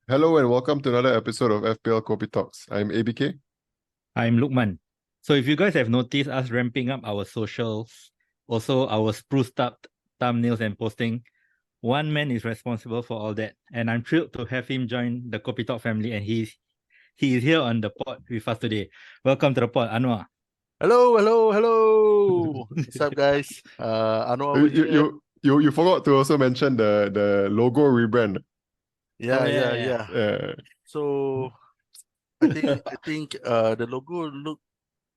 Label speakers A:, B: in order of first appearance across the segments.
A: Hello and welcome to another episode of FPL Kopi Talks. I'm ABK.
B: I'm Lukman. So if you guys have noticed us ramping up our socials, also our spruced up thumbnails and posting, one man is responsible for all that. And I'm thrilled to have him join the Kopi Talk family, and he is here on the pod with us today. Welcome to the pod, Anwar.
C: Hello. What's up, guys? Anwar over here.
A: You forgot to also mention the logo rebrand.
C: Yeah. So I think the logo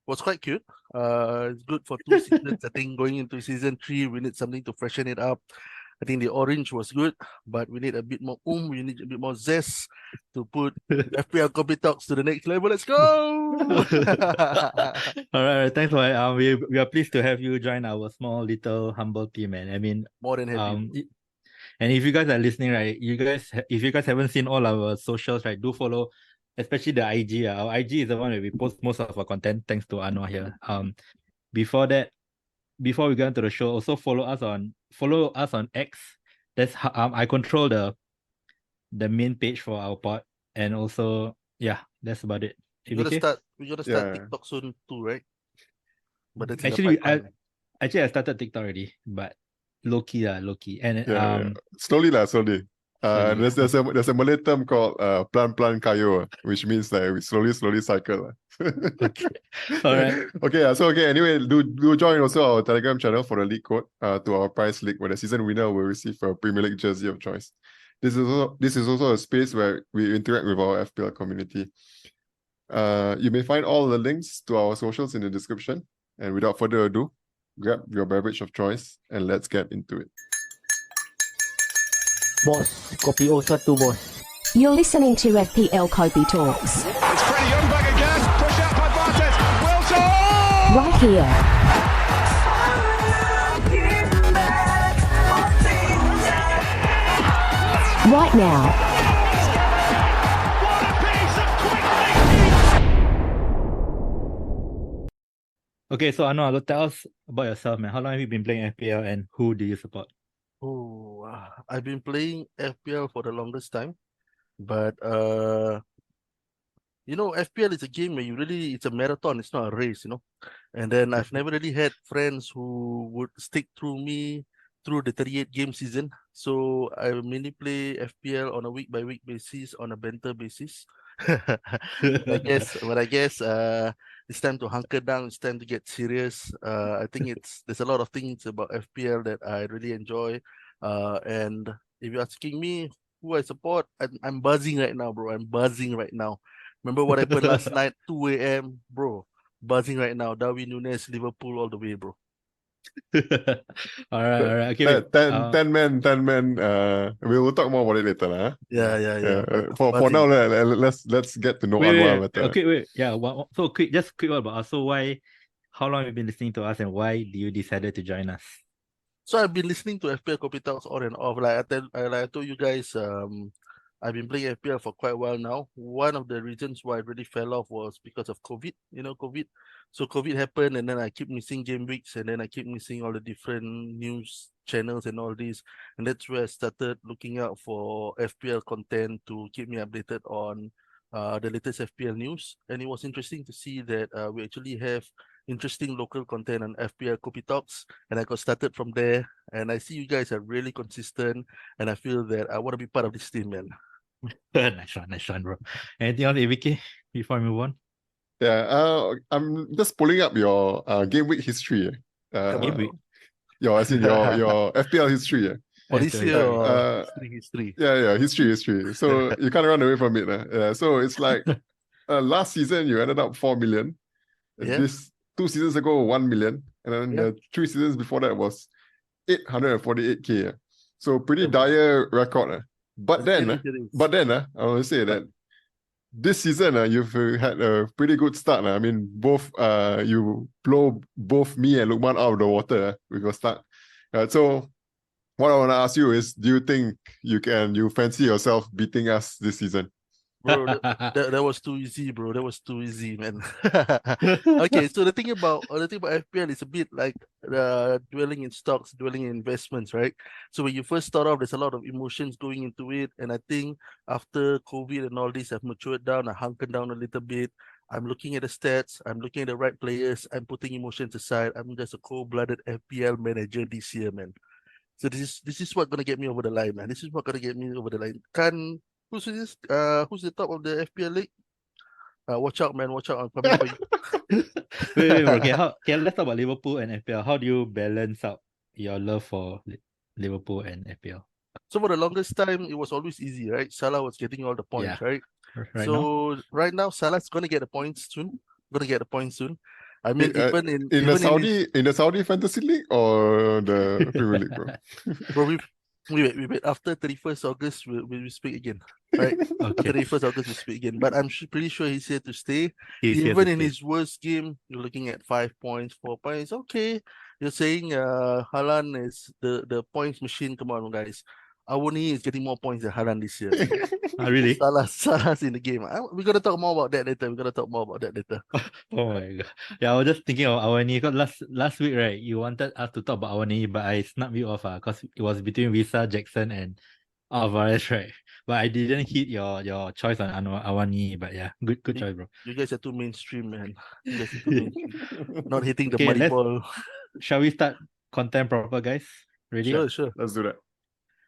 C: was quite cute. It's good for 2 seasons. I think going into season 3, we need something to freshen it up. I think the orange was good, but we need a bit more we need a bit more zest to put FPL Kopi Talks to the next level. Let's go!
B: All right, thanks for we are pleased to have you join our small little humble team, man. I mean,
C: More than happy.
B: And if you guys are listening, right, if you guys haven't seen all our socials, right, do follow, especially the IG. Our IG is the one where we post most of our content. Thanks to Anwar here. Before we get into the show, also follow us on X. That's how I control the main page for our pod, and also that's about it.
C: We're gonna start TikTok soon too, right? But that's
B: actually I started TikTok already, but low key, and
A: slowly. There's a Malay term called plan kayo, which means that we slowly cycle.
B: Okay. All right.
A: Anyway, do join also our Telegram channel for the league code to our prize league, where the season winner will receive a Premier League jersey of choice. This is also a space where we interact with our FPL community. You may find all the links to our socials in the description. And without further ado, grab your beverage of choice and let's get into it.
D: Boss, Kopi 01 boss.
E: You're listening to FPL Kopi Talks.
F: It's Freddie Young back again, pushed out by Bartes. Wilson!
E: Right here. Right now.
F: What a piece of quick
B: Okay, so Anwar, tell us about yourself, man. How long have you been playing FPL and who do you support?
C: I've been playing FPL for the longest time, but FPL is a game where it's a marathon, it's not a race, And then I've never really had friends who would stick through me through the 38 game season. So I mainly play FPL on a week by week basis, on a banter basis. I guess it's time to hunker down, it's time to get serious. I think there's a lot of things about FPL that I really enjoy. And if you're asking me who I support, I'm buzzing right now, bro. I'm buzzing right now. Remember what happened last night, 2 a.m., bro? Buzzing right now. Darwin Núñez, Liverpool all the way, bro.
B: All right. Okay.
A: 10 men. We will talk more about it later, huh?
C: Yeah.
A: For now, let's get to know Anwar better.
B: Okay, wait. Yeah. So quick one about us. So how long have you been listening to us, and why do you decided to join us?
C: So I've been listening to FPL Kopi Talks on and off. Like I told you guys, I've been playing FPL for quite a while now. One of the reasons why I really fell off was because of COVID. COVID. So COVID happened, and then I keep missing game weeks, and then I keep missing all the different news channels and all this. And that's where I started looking out for FPL content to keep me updated on the latest FPL news. And it was interesting to see that we actually have interesting local content on FPL Kopi Talks, and I got started from there. And I see you guys are really consistent, and I feel that I want to be part of this team, man.
B: Nice one, bro. Anything else, ABK, before we move on?
A: Yeah, I'm just pulling up your game week history.
B: Game week?
A: Your FPL history.
C: For this year, history.
A: Yeah, history. So you can't run away from it. So it's like last season you ended up 4 million.
C: Yeah.
A: This 2 seasons ago 1 million, and then 3 seasons before that was 848k. So pretty dire record. But then I want to say that this season you've had a pretty good start. I mean, both you blow both me and Lukman out of the water with your start. So what I want to ask you is, do you think you fancy yourself beating us this season?
C: Bro, that was too easy, bro. That was too easy, man. Okay, so the thing about FPL is a bit like dwelling in stocks, dwelling in investments, right? So when you first start off, there's a lot of emotions going into it, and I think after COVID and all this, I've matured down, I hunkered down a little bit. I'm looking at the stats, I'm looking at the right players, I'm putting emotions aside. I'm just a cold-blooded FPL manager this year, man. So this is what gonna get me over the line, man. This is what gonna get me over the line. Who's this? Who's the top of the FPL league? Watch out, man. Watch out. I'm coming for you.
B: Wait, bro. Okay, let's talk about Liverpool and FPL. How do you balance out your love for Liverpool and FPL?
C: So for the longest time, it was always easy, right? Salah was getting all the points, right?
B: Right now?
C: Right now, Salah's gonna get the points soon. I mean,
A: in the Saudi Fantasy League or the Premier League, bro?
C: bro, wait. After 31st August, we speak again, right? After 31st August, we speak again. But I'm pretty sure he's here to stay. Even in his worst game, you're looking at 5 points, 4 points. Okay, you're saying Haaland is the points machine. Come on, guys. Awani is getting more points than Haaland this year.
B: Really?
C: Salah's in the game. We're gonna talk more about that later.
B: Oh my god. Yeah, I was just thinking of Awani because last week, right, you wanted us to talk about Awani, but I snubbed you off because it was between Visa, Jackson, and Alvarez, right? But I didn't hit your choice on Awani. But yeah, good choice, bro.
C: You guys are too mainstream, man. You guys are too mainstream. Not hitting the
B: Okay,
C: money ball.
B: Shall we start content proper, guys? Ready?
C: Sure.
A: Let's do that.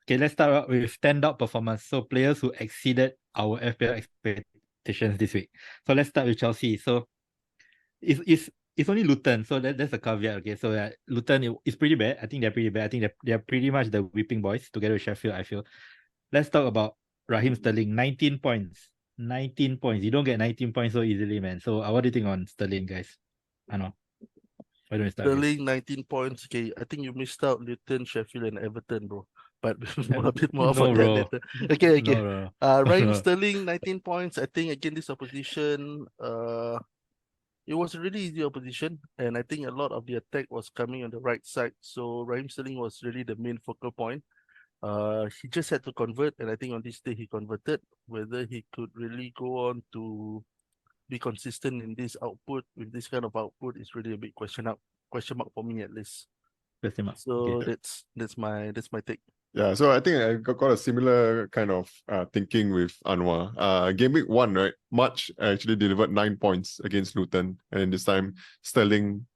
B: Okay, let's start out with standout performance. So players who exceeded our FPL expectations this week. So let's start with Chelsea. So it's only Luton, so that's a caveat. Okay, so Luton is pretty bad. I think they're pretty bad. I think they're pretty much the whipping boys together with Sheffield, I feel. Let's talk about Raheem Sterling. 19 points. 19 points. You don't get 19 points so easily, man. So what do you think on Sterling, guys? I know. Why don't we start?
C: Sterling 19 points. Okay, I think you missed out Luton, Sheffield, and Everton, bro. But a bit more about that later. Okay.
B: No.
C: Raheem Sterling 19 points. I think again this opposition, it was a really easy opposition, and I think a lot of the attack was coming on the right side. So Raheem Sterling was really the main focal point. He just had to convert, and I think on this day he converted. Whether he could really go on to be consistent in this output with this kind of output is really a big question mark for me at least. So
B: Okay.
C: that's my take.
A: Yeah, so I think I got a similar kind of thinking with Anwar. Game week 1, right? March actually delivered 9 points against Luton, and this time Sterling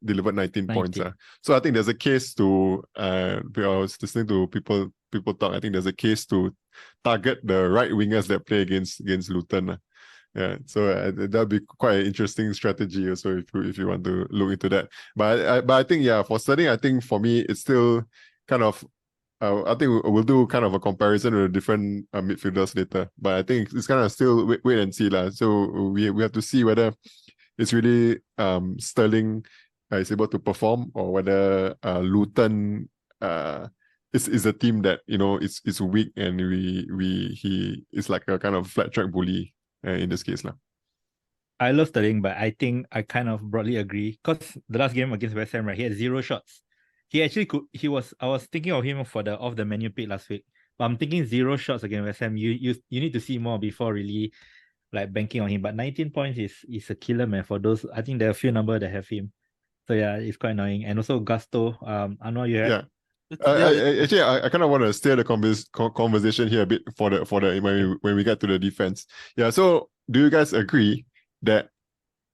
A: delivered 19 points. So I think there's a case to I was listening to people talk. I think there's a case to target the right wingers that play against Luton. Yeah, so that'd be quite an interesting strategy also if you want to look into that. But I think for Sterling, I think for me it's still kind of. I think we'll do kind of a comparison with the different midfielders later, but I think it's kind of still wait and see lah. So we have to see whether it's really Sterling is able to perform, or whether Luton is a team that is weak, and he is like a kind of flat track bully in this case lah.
B: I love Sterling, but I think I kind of broadly agree because the last game against West Ham, right, he had 0 shots. He actually could. I was thinking of him for the off the menu pick last week, but I'm thinking 0 shots against West Ham. You need to see more before really like banking on him. But 19 points is a killer, man. For those, I think there are a few numbers that have him. So yeah, it's quite annoying. And also Gusto. I know you have.
A: Actually, I kind of want to steer the conversation here a bit for the when we get to the defense. Yeah. So do you guys agree that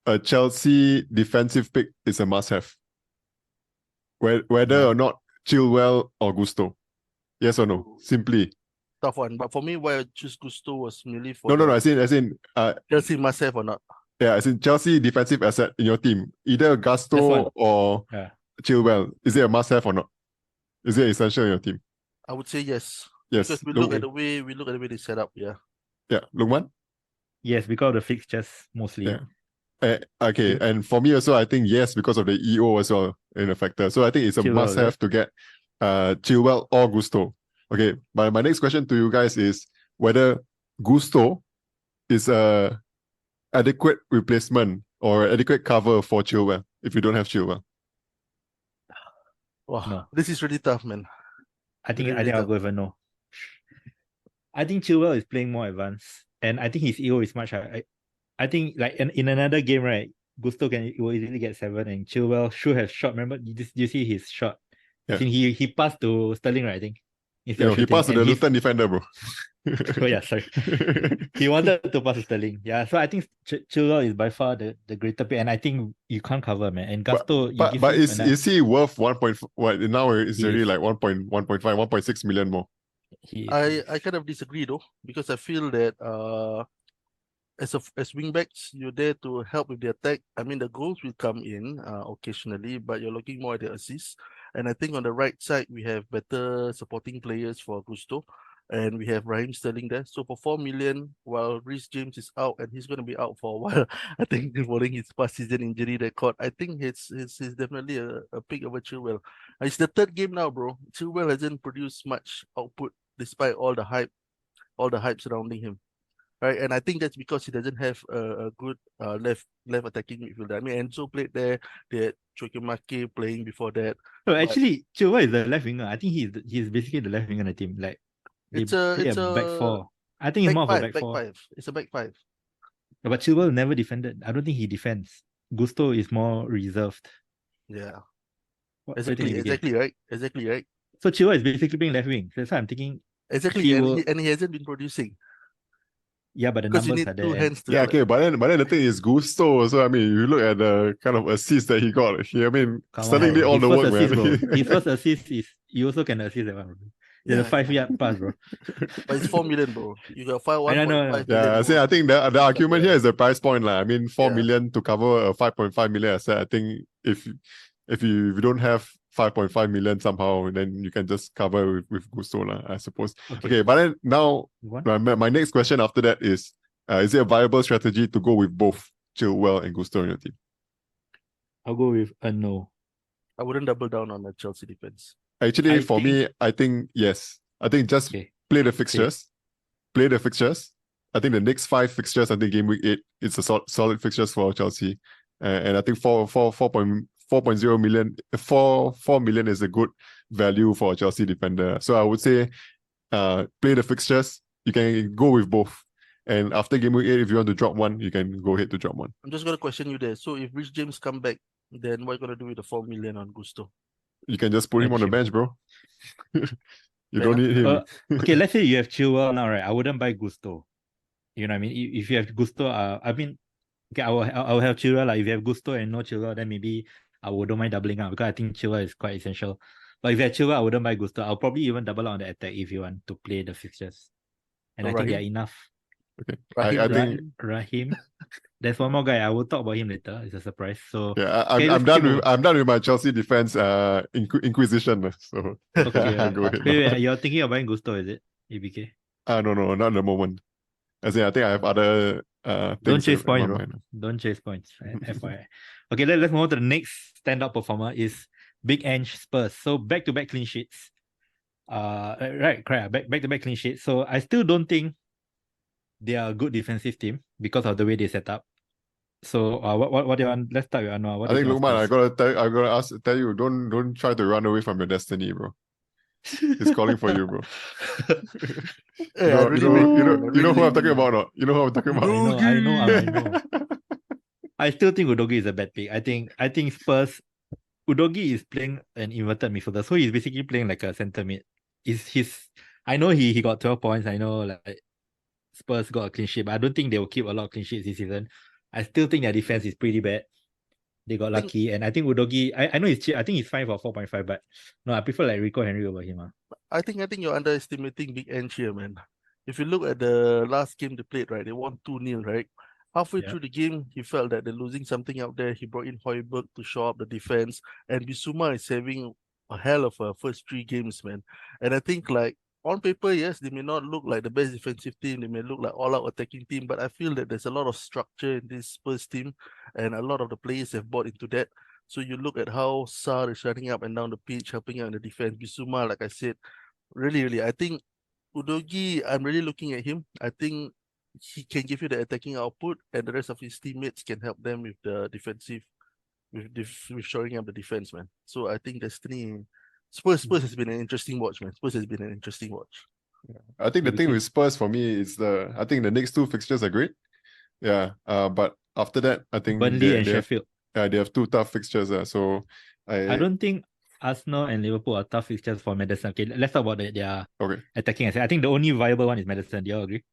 A: a Chelsea defensive pick is a must-have? Whether or not Chilwell or Gusto, yes or no? Simply
C: tough one. But for me, why I choose Gusto was merely for
A: no. As in
C: Chelsea must have or not.
A: Yeah, as in Chelsea defensive asset in your team, either Gusto or Chilwell. Is it a must have or not? Is it essential in your team?
C: I would say yes.
A: Yes.
C: Because we look at the way they set up. Yeah.
A: Yeah, Lukman?
B: Yes, because of the fixtures mostly.
A: Yeah. Okay, and for me also, I think yes, because of the EO as well in a factor. So I think it's a must-have to get Chilwell or Gusto. Okay, but my next question to you guys is whether Gusto is a adequate replacement or adequate cover for Chilwell if you don't have Chilwell.
C: Wow, no. This is really tough, man.
B: I think I'll go even no. I think Chilwell is playing more advanced. and I think his EO is much higher. I think like in another game, right, Gusto will easily get 7 and Chilwell should have shot. Remember, did you see his shot?
A: Yeah.
B: I think he passed to Sterling, right? I think. Instead
A: You know,
B: of
A: he
B: shooting,
A: passed to
B: and
A: the
B: he's-
A: Luton defender, bro.
B: Oh yeah, sorry. He wanted to pass to Sterling. Yeah, so I think Chilwell is by far the greater pick, and I think you can't cover, man. And Gusto,
A: But is he worth 1. What now? It's
B: He
A: already
B: is.
A: like 1.5, 1.6 million more.
B: he
C: I kind of disagree though, because I feel that as wing backs, you're there to help with the attack. I mean, the goals will come in occasionally, but you're looking more at the assists. And I think on the right side, we have better supporting players for Gusto, and we have Raheem Sterling there. So for 4 million, while Reece James is out, and he's going to be out for a while, I think following his past season injury record, I think he's definitely a pick over Chilwell. It's the third game now, bro. Chilwell hasn't produced much output despite all the hype surrounding him. Right, and I think that's because he doesn't have a good left attacking midfielder. I mean, Enzo played there. They had Chokimake playing before that.
B: No,
C: but
B: actually, Chilwell is the left winger. I think he's basically the left winger in the team. Like they
C: It's
B: play
C: a
B: back four. I think he's more of a back
C: back
B: four.
C: five. It's a back five.
B: But Chilwell never defended. I don't think he defends. Gusto is more reserved.
C: Yeah,
B: What do you think, ABK?
C: exactly right.
B: So Chilwell is basically playing left wing. That's why I'm thinking.
C: Exactly,
B: He
C: and
B: will-
C: he hasn't been producing
B: Yeah, but the
C: because you
B: numbers
C: need
B: are there.
C: two
B: and-
C: hands to.
A: Yeah,
C: like-
A: okay, but then the thing is Gusto. So I mean, you look at the kind of assist that he got. I mean,
B: Come
A: Sterling
B: on,
A: did
B: bro.
A: all
B: His
A: the
B: first
A: work,
B: assist,
A: man.
B: bro. His first assist is you also can assist that one, bro. There's a
C: Yeah,
B: 5-yard pass, bro.
C: but it's 4 million, bro. You got 1.5
B: I know.
C: million.
A: Yeah, I say I think the argument here is the price point, lah. I mean, 4
C: Yeah.
A: million to cover a 5.5 million asset. I think if you don't have 5.5 million somehow, then you can just cover with Gusto, lah, I suppose. Okay, but then now
B: You want?
A: my next question after that is it a viable strategy to go with both Chilwell and Gusto in your team?
B: I'll go with a no.
C: I wouldn't double down on the Chelsea defense.
A: Actually,
B: I
A: for me, I think yes. I think just
B: Okay.
A: play the fixtures. Play the fixtures. I think the next 5 fixtures, I think game week 8, it's a solid fixtures for Chelsea. And I think 4.0 million, 4 million is a good value for a Chelsea defender. So I would say play the fixtures. You can go with both. And after game week 8, if you want to drop one, you can go ahead to drop one.
C: I'm just gonna question you there. So if Reece James come back, then what are you gonna do with the 4 million on Gusto?
A: You can just put him on the bench, bro. You don't need him.
B: Okay, let's say you have Chilwell now, right? I wouldn't buy Gusto. You know what I mean? If you have Gusto, I mean, okay, I will have Chilwell. Like if you have Gusto and no Chilwell, then maybe I wouldn't mind doubling up because I think Chilwell is quite essential. But if you have Chilwell, I wouldn't buy Gusto. I'll probably even double out on the attack if you want to play the fixtures. And
C: So
B: I think they're
C: Raheem?
B: enough.
A: Okay.
C: Raheem,
A: I think
B: Raheem. There's one more guy. I will talk about him later. It's a surprise. So
A: yeah,
B: okay,
A: I'm
B: let's keep
A: I'm done with my Chelsea defense inquisition. So
B: okay.
A: go ahead.
B: Wait, you're thinking of buying Gusto, is it? ABK.
A: No, not at the moment. As in, I think I have other things.
B: Don't chase
A: in
B: points,
A: my
B: bro.
A: mind.
B: Don't chase points. FYI. Okay, let's move on to the next standout performer is Big Ange Spurs. So back-to-back clean sheets. Back-to-back clean sheets. So I still don't think they are a good defensive team because of the way they set up. So what do you want? Let's start with Anwar. What
A: I
B: do you
A: think
B: think of
A: Lukman,
B: Spurs?
A: I gotta tell you, don't try to run away from your destiny, bro. He's calling for you, bro.
C: Yeah, I really mean-
A: You know who I'm
C: really
A: talking
C: mean-
A: about, not? You know who I'm talking about?
B: I know. I still think Udogie is a bad pick. I think Spurs. Udogie is playing an inverted midfielder, so he's basically playing like a centre mid. I know he got 12 points. I know like Spurs got a clean sheet, but I don't think they will keep a lot of clean sheets this season. I still think their defense is pretty bad. They got lucky, and I think Udogie. I know he's cheap. I think he's 5 or 4.5, but no, I prefer like Rico Henry over him.
C: I think you're underestimating Big Ange here, man. If you look at the last game they played, right, they won 2-0, right? Halfway
B: Yeah.
C: through the game, he felt that they're losing something out there. He brought in Højbjerg to shore up the defense, and Bissouma is having a hell of a first 3 games, man. And I think like on paper, yes, they may not look like the best defensive team. They may look like all-out attacking team, but I feel that there's a lot of structure in this Spurs team, and a lot of the players have bought into that. So you look at how Sarr is running up and down the pitch, helping out in the defense. Bissouma, like I said, really, I think Udogie, I'm really looking at him. I think he can give you the attacking output, and the rest of his teammates can help them with the defensive, with shoring up the defense, man. So I think Destiny Spurs has been an interesting watch, man. Spurs has been an interesting watch.
A: I think the thing
B: Maybe.
A: with Spurs for me is I think the next two fixtures are great. Yeah. But after that, I think
B: Burnley and Sheffield.
A: they have two tough fixtures. So
B: I don't think Arsenal and Liverpool are tough fixtures for Maddison. Okay, let's talk about their
A: okay.
B: attacking asset. I think the only viable one is Maddison. Do you all agree?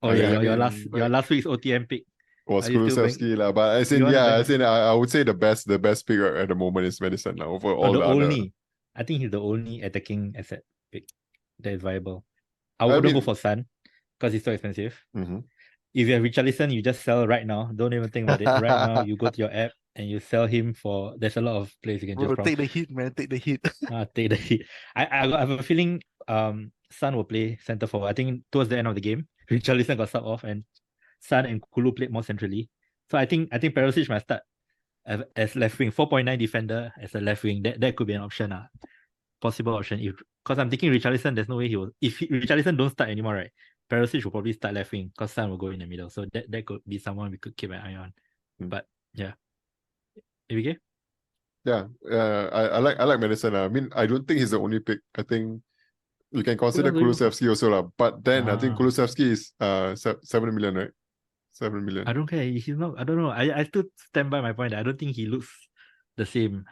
B: Oh
A: I
B: yeah,
A: mean,
B: your last week's OTM pick.
A: Was
B: Are you still
A: Kulusevski lah, but I would say the best pick at the moment is Maddison now over all the other.
B: I think he's the only attacking asset pick that is viable. I
A: I
B: wouldn't
A: mean-
B: go for Son because he's so expensive.
A: Mhm.
B: If you have Richarlison, you just sell right now. Don't even think about it. Right now, you go to your app and you sell him for. There's a lot of players you can choose
C: Bro,
B: from.
C: take the hit, man. Take the hit.
B: Take the hit. I have a feeling Son will play centre forward. I think towards the end of the game, Richarlison got subbed off and Son and Kulu played more centrally. So I think Perisic might start as left wing, 4.9 defender as a left wing. That could be an option. Possible option. Because I'm thinking Richarlison, there's no way he will. If Richarlison don't start anymore, right? Perisic will probably start left wing because Son will go in the middle. So that could be someone we could keep an eye on. But yeah. ABK?
A: Yeah, I like Maddison. I mean, I don't think he's the only pick. I think you can consider
B: Who else do you-
A: Kulusevski also lah. But then I think
B: Ah.
A: Kulusevski is 7 million, right? 7 million.
B: I don't care. He's not. I don't know. I still stand by my point that I don't think he looks the same.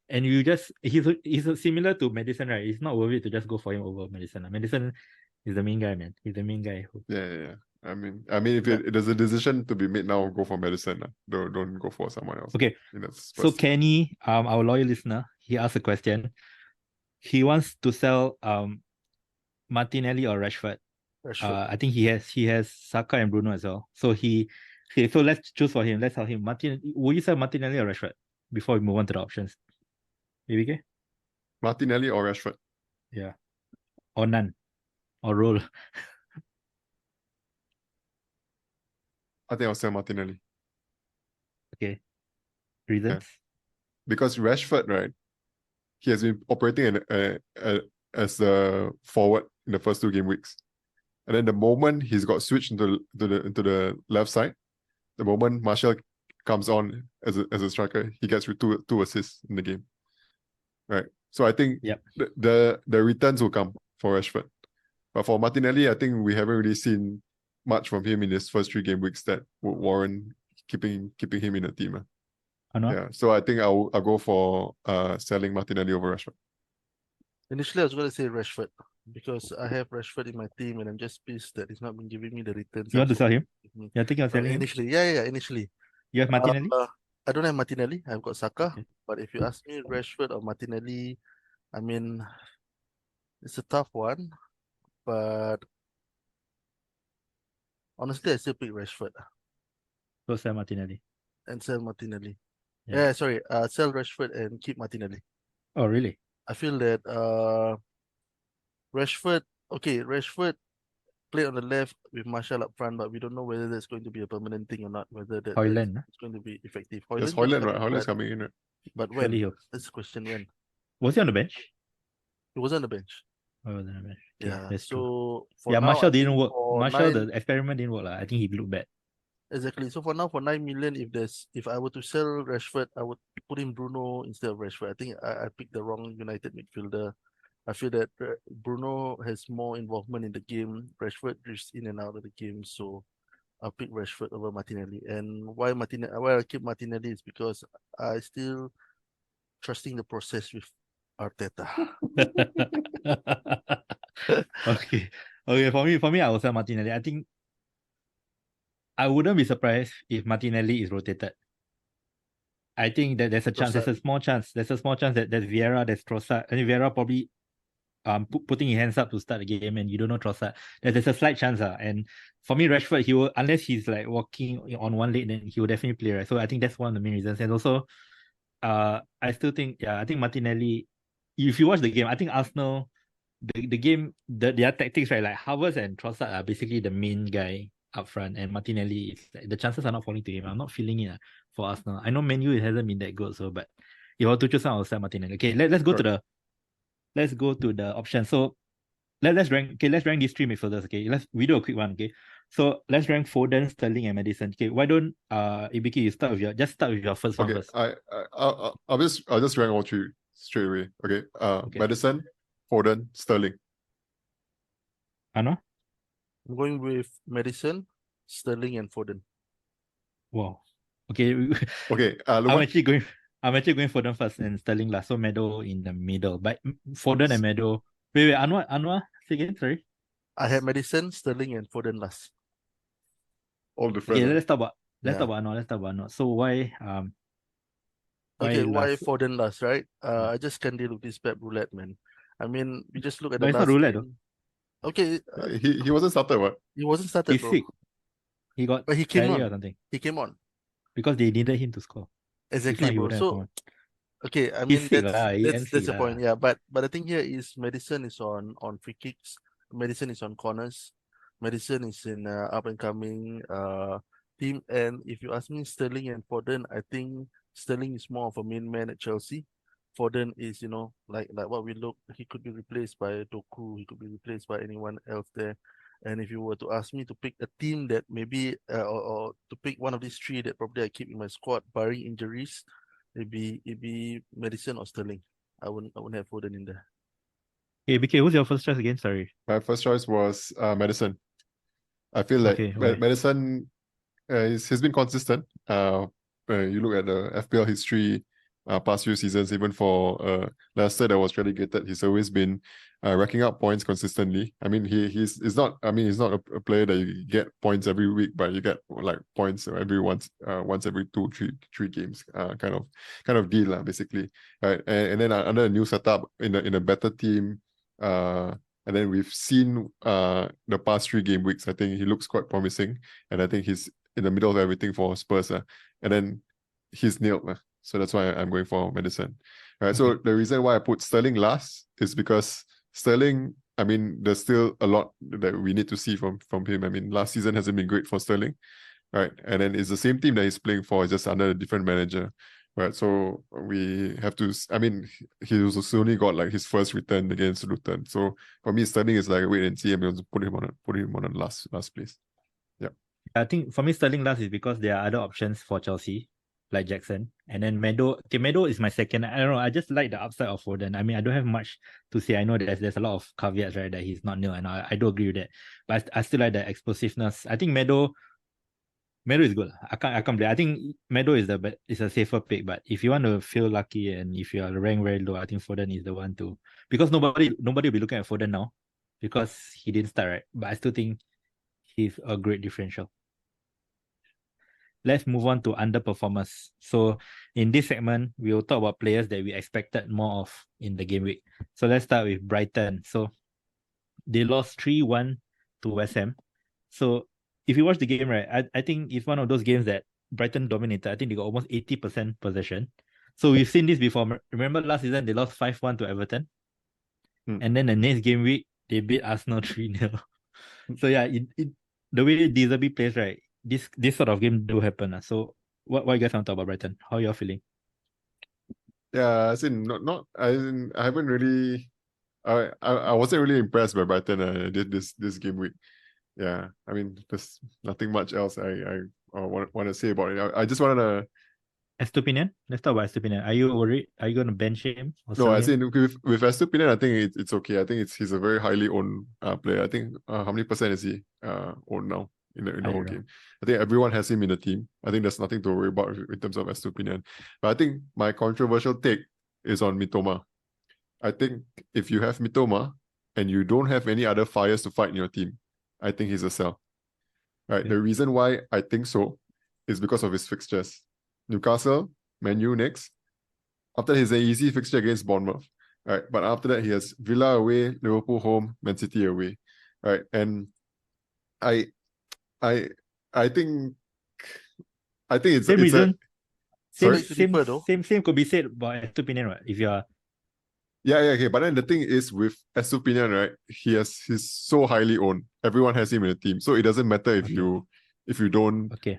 B: And he's similar to Maddison, right? It's not worth it to just go for him over Maddison. Maddison is the main guy, man. He's the main guy.
A: Yeah. I mean, if there's a decision to be made now, go for Maddison. Don't go for someone else.
B: Okay.
A: In that Spurs
B: So
A: team.
B: Kenny, our loyal listener, he asked a question. He wants to sell Martinelli or Rashford.
C: Rashford.
B: I think he has Saka and Bruno as well. So so let's choose for him. Let's tell him. Will you sell Martinelli or Rashford before we move on to the options? ABK?
A: Martinelli or Rashford?
B: Yeah. Or none. Or roll.
A: I think I'll sell Martinelli.
B: Okay. Reasons?
A: Because Rashford, right, he has been operating as the forward in the first 2 game weeks, and then the moment he's got switched into the left side, the moment Martial comes on as a striker, he gets two assists in the game, right? So I think
B: Yep.
A: the returns will come for Rashford, but for Martinelli, I think we haven't really seen much from him in his first 3 game weeks that would warrant keeping him in the team.
B: Anwar?
A: Yeah, so I think I'll go for selling Martinelli over Rashford.
C: Initially, I was going to say Rashford because I have Rashford in my team and I'm just pissed that he's not been giving me the returns.
B: You want to
C: I'm
B: sell him?
C: supposed
B: You're thinking of
C: to.
B: selling him?
C: Initially, yeah, initially.
B: You have Martinelli?
C: I don't have Martinelli. I've got Saka.
B: Okay.
C: But if you ask me Rashford or Martinelli, I mean, it's a tough one. But honestly, I still pick Rashford
B: Go sell Martinelli.
C: and sell Martinelli.
B: Yeah.
C: Yeah, sorry. Sell Rashford and keep Martinelli.
B: Oh, really?
C: I feel that Rashford played on the left with Martial up front, but we don't know whether that's going to be a permanent thing or not, whether
B: Højlund,
C: it's going to be effective.
A: There's
C: Højlund
A: Højlund,
C: coming,
A: right? Højlund's coming in, right?
C: But when?
B: Surely he'll...
C: That's the question, when?
B: Was he on the bench?
C: He was on the bench.
B: Oh, he was on the bench. Okay,
C: Yeah,
B: that's true.
C: so for
B: Yeah,
C: now,
B: Martial
C: I think
B: didn't work.
C: for
B: Martial,
C: 9
B: the experiment didn't work. I think he looked bad.
C: Exactly. So for now, for 9 million, if I were to sell Rashford, I would put in Bruno instead of Rashford. I think I picked the wrong United midfielder. I feel that Bruno has more involvement in the game. Rashford drifts in and out of the game, so I'll pick Rashford over Martinelli. And why I keep Martinelli is because I still trusting the process with Arteta.
B: Okay. For me, I will sell Martinelli. I think I wouldn't be surprised if Martinelli is rotated. I think that there's a chance. There's a small chance. There's a small chance that there's Vieira, there's Trossard. And Vieira probably putting his hands up to start the game, and you don't know Trossard. There's a slight chance. And for me, Rashford, he will, unless he's like walking on one leg, then he will definitely play, right? So I think that's one of the main reasons. And also, I still think, I think Martinelli, if you watch the game, I think Arsenal, the game, their tactics, right? Like Havertz and Trossard are basically the main guy up front, and Martinelli, the chances are not falling to him. I'm not feeling it for Arsenal. I know Man U, it hasn't been that good, so, but if I were to choose one, I'll say Martinelli. Okay, let's go to the option. So let's rank these 3 midfielders. Okay, we do a quick one. Okay, so let's rank Foden, Sterling, and Maddison. Okay, why don't ABK, you start with your first one
A: Okay,
B: first.
A: I'll just rank all 3 straight away. Okay, Maddison, Foden, Sterling.
B: Anwar?
C: I'm going with Maddison, Sterling, and Foden.
B: Wow. Okay,
A: Okay,
B: I'm
A: what?
B: actually going Foden first and Sterling last. So Meadow in the middle. But Foden and Meadow. Wait, Anwar, say again, sorry.
C: I had Maddison, Sterling, and Foden last.
A: All different.
B: Okay,
A: ah.
B: let's talk about
C: Yeah.
B: Anwar. So why
C: Okay, why
B: last?
C: Foden last, right? I just can't deal with this Pep roulette, man. I mean, we just look at
B: But
C: the
B: it's not
C: last
B: roulette
C: game. Okay,
A: He wasn't started, what?
C: he wasn't started,
B: He's
C: bro.
B: sick. He got
C: But he came
B: diarrhea or
C: on.
B: something.
C: He came on.
B: Because they needed him to score.
C: Exactly,
B: If not, he
C: bro.
B: wouldn't have come
C: So
B: on.
C: okay, I
B: He's
C: mean
B: sick lah. He
C: that's
B: sick
C: the
B: lah.
C: point, yeah. But the thing here is Maddison is on free kicks. Maddison is on corners. Maddison is in up and coming team. And if you ask me, Sterling and Foden, I think Sterling is more of a main man at Chelsea. Foden is, like what we look, he could be replaced by Doku, he could be replaced by anyone else there. And if you were to ask me to pick a team that maybe or to pick one of these three that probably I keep in my squad, barring injuries, it'd be Maddison or Sterling. I wouldn't have Foden in there.
B: Hey, BK, who's your first choice again? Sorry.
A: My first choice was Maddison. I feel like
B: Okay, why?
A: Maddison he's been consistent. You look at the FPL history, past few seasons, even for Leicester that was relegated, he's always been racking up points consistently. I mean, he's not a player that you get points every week, but you get like points every once every two, three games, kind of deal, basically. Right, and then under a new setup in a better team, and then we've seen the past 3 game weeks. I think he looks quite promising, and I think he's in the middle of everything for Spurs. And then he's nailed. So that's why I'm going for Maddison. Right. So the reason why I put Sterling last is because Sterling, I mean, there's still a lot that we need to see from him. I mean, last season hasn't been great for Sterling. Right. And then it's the same team that he's playing for, just under a different manager. Right. So we have to, I mean, he was only got like his first return against Luton. So for me, Sterling is like wait and see, and we'll put him on the last place.
B: I think for me, Sterling last is because there are other options for Chelsea, like Jackson. And then Meadow. Okay, Meadow is my second. I don't know. I just like the upside of Foden. I mean, I don't have much to say. I know there's a lot of caveats, right, that he's not new, and I do agree with that. But I still like the explosiveness. I think Meadow is good. I can't blame. I think Meadow is a safer pick. But if you want to feel lucky and if you are ranked very low, I think Foden is the one to, because nobody will be looking at Foden now because he didn't start, right. But I still think he's a great differential. Let's move on to underperformers. So in this segment, we will talk about players that we expected more of in the game week. So let's start with Brighton. So they lost 3-1 to West Ham. So if you watch the game, right, I think it's one of those games that Brighton dominated. I think they got almost 80% possession. So we've seen this before. Remember last season, they lost 5-1 to Everton. And then the next game week, they beat Arsenal 3-0. So yeah, the way Dizabi plays, right, this sort of game do happen. So what you guys want to talk about Brighton? How y'all feeling?
A: Yeah, as in I haven't really I wasn't really impressed by Brighton this game week. Yeah, I mean there's nothing much else I want to say about it. I just want to
B: Estupinian? Let's talk about Estupinian. Are you worried? Are you going to bench him? Or
A: No,
B: sell
A: I
B: him?
A: think with Estupinian, I think it's okay. I think he's a very highly owned player. I think how many percent is he owned now in the whole game? I think everyone has him in the team. I think there's nothing to worry about in terms of Estupinian. But I think my controversial take is on Mitoma. I think if you have Mitoma and you don't have any other fires to fight in your team, I think he's a sell. Right.
B: Okay.
A: The reason why I think so is because of his fixtures. Newcastle, Man U next. After that, he's an easy fixture against Bournemouth. Right. But after that, he has Villa away, Liverpool home, Man City away. Right. And I think it's
B: Same reason. Same could be said about Estupinian, right? If you are
A: okay. But then the thing is with Estupinian, right? He's so highly owned. Everyone has him in the team. So it doesn't matter if you don't
B: okay.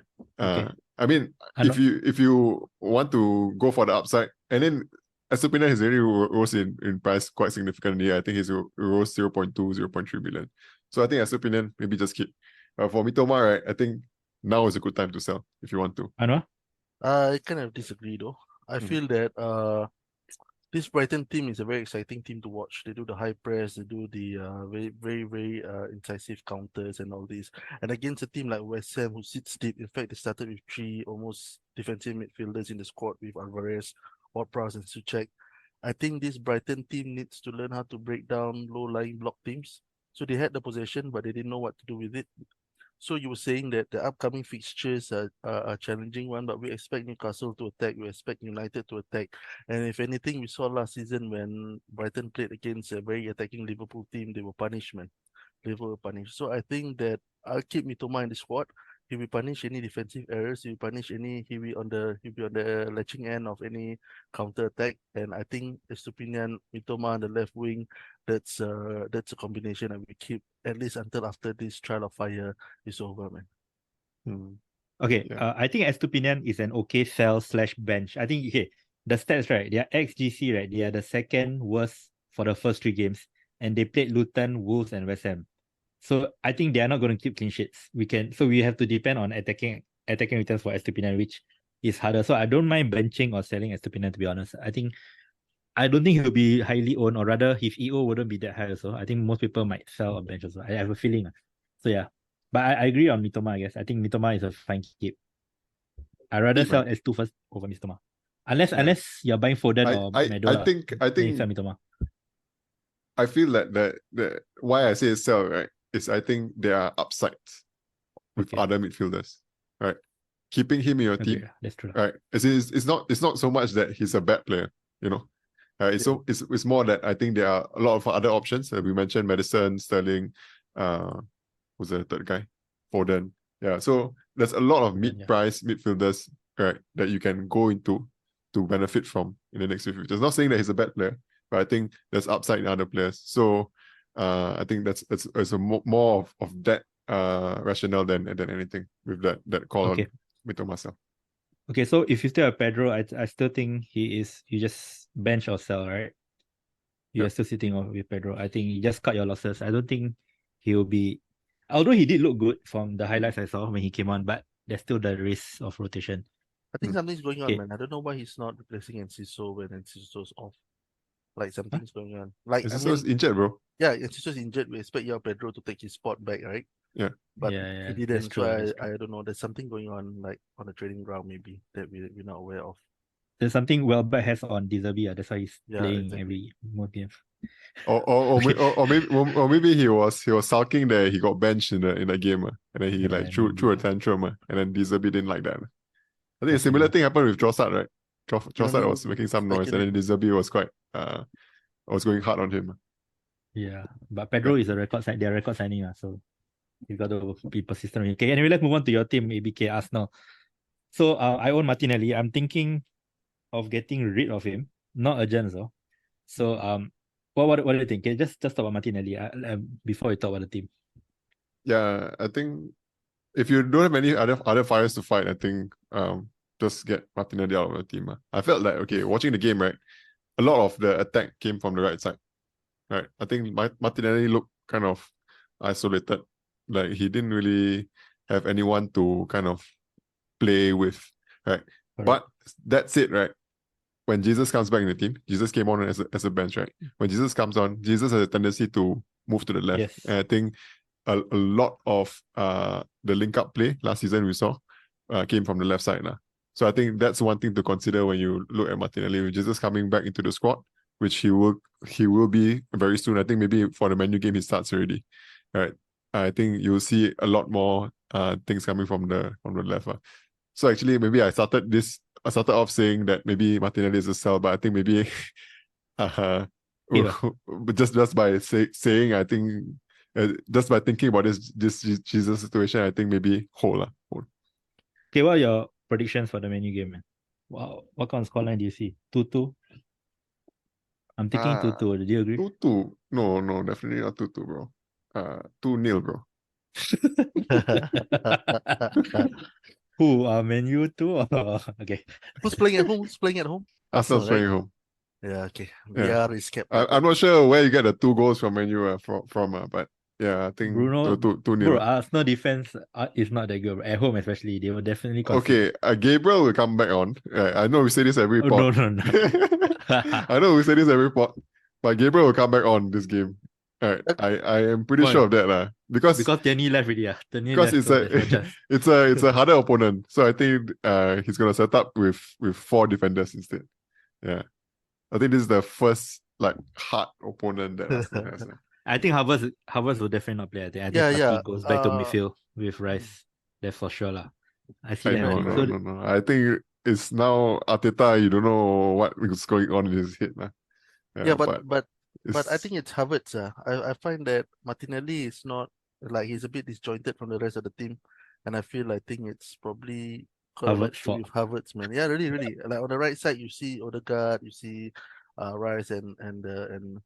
A: I mean, if you want to go for the upside, and then Estupinian has already rose in price quite significantly. I think he's rose 0.2, 0.3 billion. So I think Estupinian, maybe just keep. For Mitoma, right, I think now is a good time to sell if you want to.
B: Anwar?
C: I kind of disagree though. I feel that This Brighton team is a very exciting team to watch. They do the high press, they do the very incisive counters and all this. And against a team like West Ham who sits deep, in fact, they started with 3 almost defensive midfielders in the squad with Alvarez, Ward-Prowse and Souček. I think this Brighton team needs to learn how to break down low-lying block teams. So they had the possession, but they didn't know what to do with it. So you were saying that the upcoming fixtures are a challenging one, but we expect Newcastle to attack, we expect United to attack. And if anything, we saw last season when Brighton played against a very attacking Liverpool team, they were punished, man. Liverpool were punished. So I think that I'll keep Mitoma in the squad. He will punish any defensive errors, he will punish any, he'll be on the latching end of any counter attack. And I think Estupinian, Mitoma on the left wing, that's a combination that we keep at least until after this trial of fire is over, man.
B: Okay,
A: Yeah.
B: I think Estupinian is an okay sell/bench. I think, okay, the stats, right? Their XGC, right? They are the second worst for the first 3 games, and they played Luton, Wolves, and West Ham. So I think they are not going to keep clean sheets. So we have to depend on attacking returns for Estupinian, which is harder. So I don't mind benching or selling Estupinian, to be honest. I don't think he'll be highly owned, or rather his EO wouldn't be that high also. I think most people might sell or bench also. I have a feeling. So yeah. But I agree on Mitoma, I guess. I think Mitoma is a fine keep. I'd rather sell S2 first over Mitoma. Unless you're buying Foden or Meadow.
A: I think
B: then you sell Mitoma.
A: I feel that why I say sell, right, is I think there are upsides with
B: Okay.
A: other midfielders, right? Keeping him in your
B: Okay,
A: team,
B: that's true.
A: right? It's not so much that he's a bad player, you know. It's more that I think there are a lot of other options. We mentioned Maddison, Sterling, who's the third guy? Foden. Yeah, so there's a lot of mid-price midfielders, right, that you can go into to benefit from in the next few futures. Not saying that he's a bad player, but I think there's upside in other players. So I think that's a more of that rationale than anything with that call
B: Okay.
A: on Mitoma.
B: Okay, so if you still have Pedro, I still think you just bench or sell, right? You're still sitting with Pedro. I think you just cut your losses. I don't think he will be, although he did look good from the highlights I saw when he came on, but there's still the risk of rotation.
C: I think something's going on,
B: Okay.
C: man. I don't know why he's not replacing Enciso when Enciso's off. Like something's going on. Like
A: It's just injured, bro.
C: yeah, Enciso's injured. We expect Yao Pedro to take his spot back, right?
A: Yeah.
C: But
B: Yeah,
C: he
B: that's
C: didn't.
B: true,
C: So
B: that's true.
C: I don't know. There's something going on, like on the training ground, maybe that we're not aware of.
B: There's something Welbeck has on Deserby, that's why he's
C: Yeah,
B: playing
C: exactly.
B: every more games.
A: Or maybe he was sulking there. He got benched in the game, and then he threw a tantrum, and then Deserby didn't like that. I think a similar thing happened with Trossard, right? Trossard was making some noise, and then Deserby was quite was going hard on him.
B: Yeah, but Pedro is a record sign. They're record signing, so you got to be persistent. Okay, anyway, let's move on to your team, ABK Arsenal. So I own Martinelli. I'm thinking of getting rid of him. Not urgent, so. So what do you think? Okay, just talk about Martinelli before we talk about the team.
A: Yeah, I think if you don't have any other fires to fight, I think just get Martinelli out of the team. I felt like, okay, watching the game, right, a lot of the attack came from the right side. Right. I think Martinelli looked kind of isolated. Like he didn't really have anyone to kind of play with. Right.
B: Correct.
A: But that's it, right? When Jesus comes back in the team, Jesus came on as a bench, right? When Jesus comes on, Jesus has a tendency to move to the left.
B: Yes.
A: And I think a lot of the link-up play last season we saw came from the left side. So I think that's one thing to consider when you look at Martinelli. With Jesus coming back into the squad, which he will be very soon. I think maybe for the Man U game he starts already. Right. I think you'll see a lot more things coming from the left. So actually maybe I started off saying that maybe Martinelli is a sell, but I think maybe just by saying, I think just by thinking about this Jesus situation, I think maybe hold.
B: Okay, what are your predictions for the Man U game, man? Wow, what kind of scoreline do you see? 2-2? I'm thinking 2-2. Do you agree?
A: 2-2. No, definitely not 2-2, bro. 2-0, bro.
B: Who? Man U 2? Okay.
C: Who's playing at home?
A: Arsenal's
C: right?
A: playing home.
C: Yeah, okay.
A: Yeah.
C: VR is captain.
A: I'm not sure where you get the 2 goals from Man U from, but Yeah, I think
B: Bruno,
A: 2-0.
B: bro, Arsenal defense is not that good. At home especially, they will definitely concede.
A: Okay, Gabriel will come back on. I know we say this every
B: Oh,
A: pod.
B: no.
A: I know we say this every pod, but Gabriel will come back on this game. Alright, I am pretty
B: Why?
A: sure of that because
B: Because Tierney left already. Tierney
A: because
B: left,
A: it's
B: so there's no
A: a
B: chance.
A: it's a harder opponent. So I think he's gonna set up with 4 defenders instead. Yeah, I think this is the first like hard opponent that Arsenal has.
B: I think Havertz will definitely not play. I think
C: Yeah,
B: Partey
C: yeah.
B: goes back to midfield with Rice. That's for sure lah. I see that happening. So
A: No. I think it's now Arteta. You don't know what is going on in his head, lah.
C: Yeah, but I
A: it's-
C: think it's Havertz. I find that Martinelli is not like he's a bit disjointed from the rest of the team, and I think it's probably got a lot
B: Havertz
C: to do
B: fault.
C: with Havertz, man. Yeah, really. Like on the right side, you see Odegaard, you see Rice and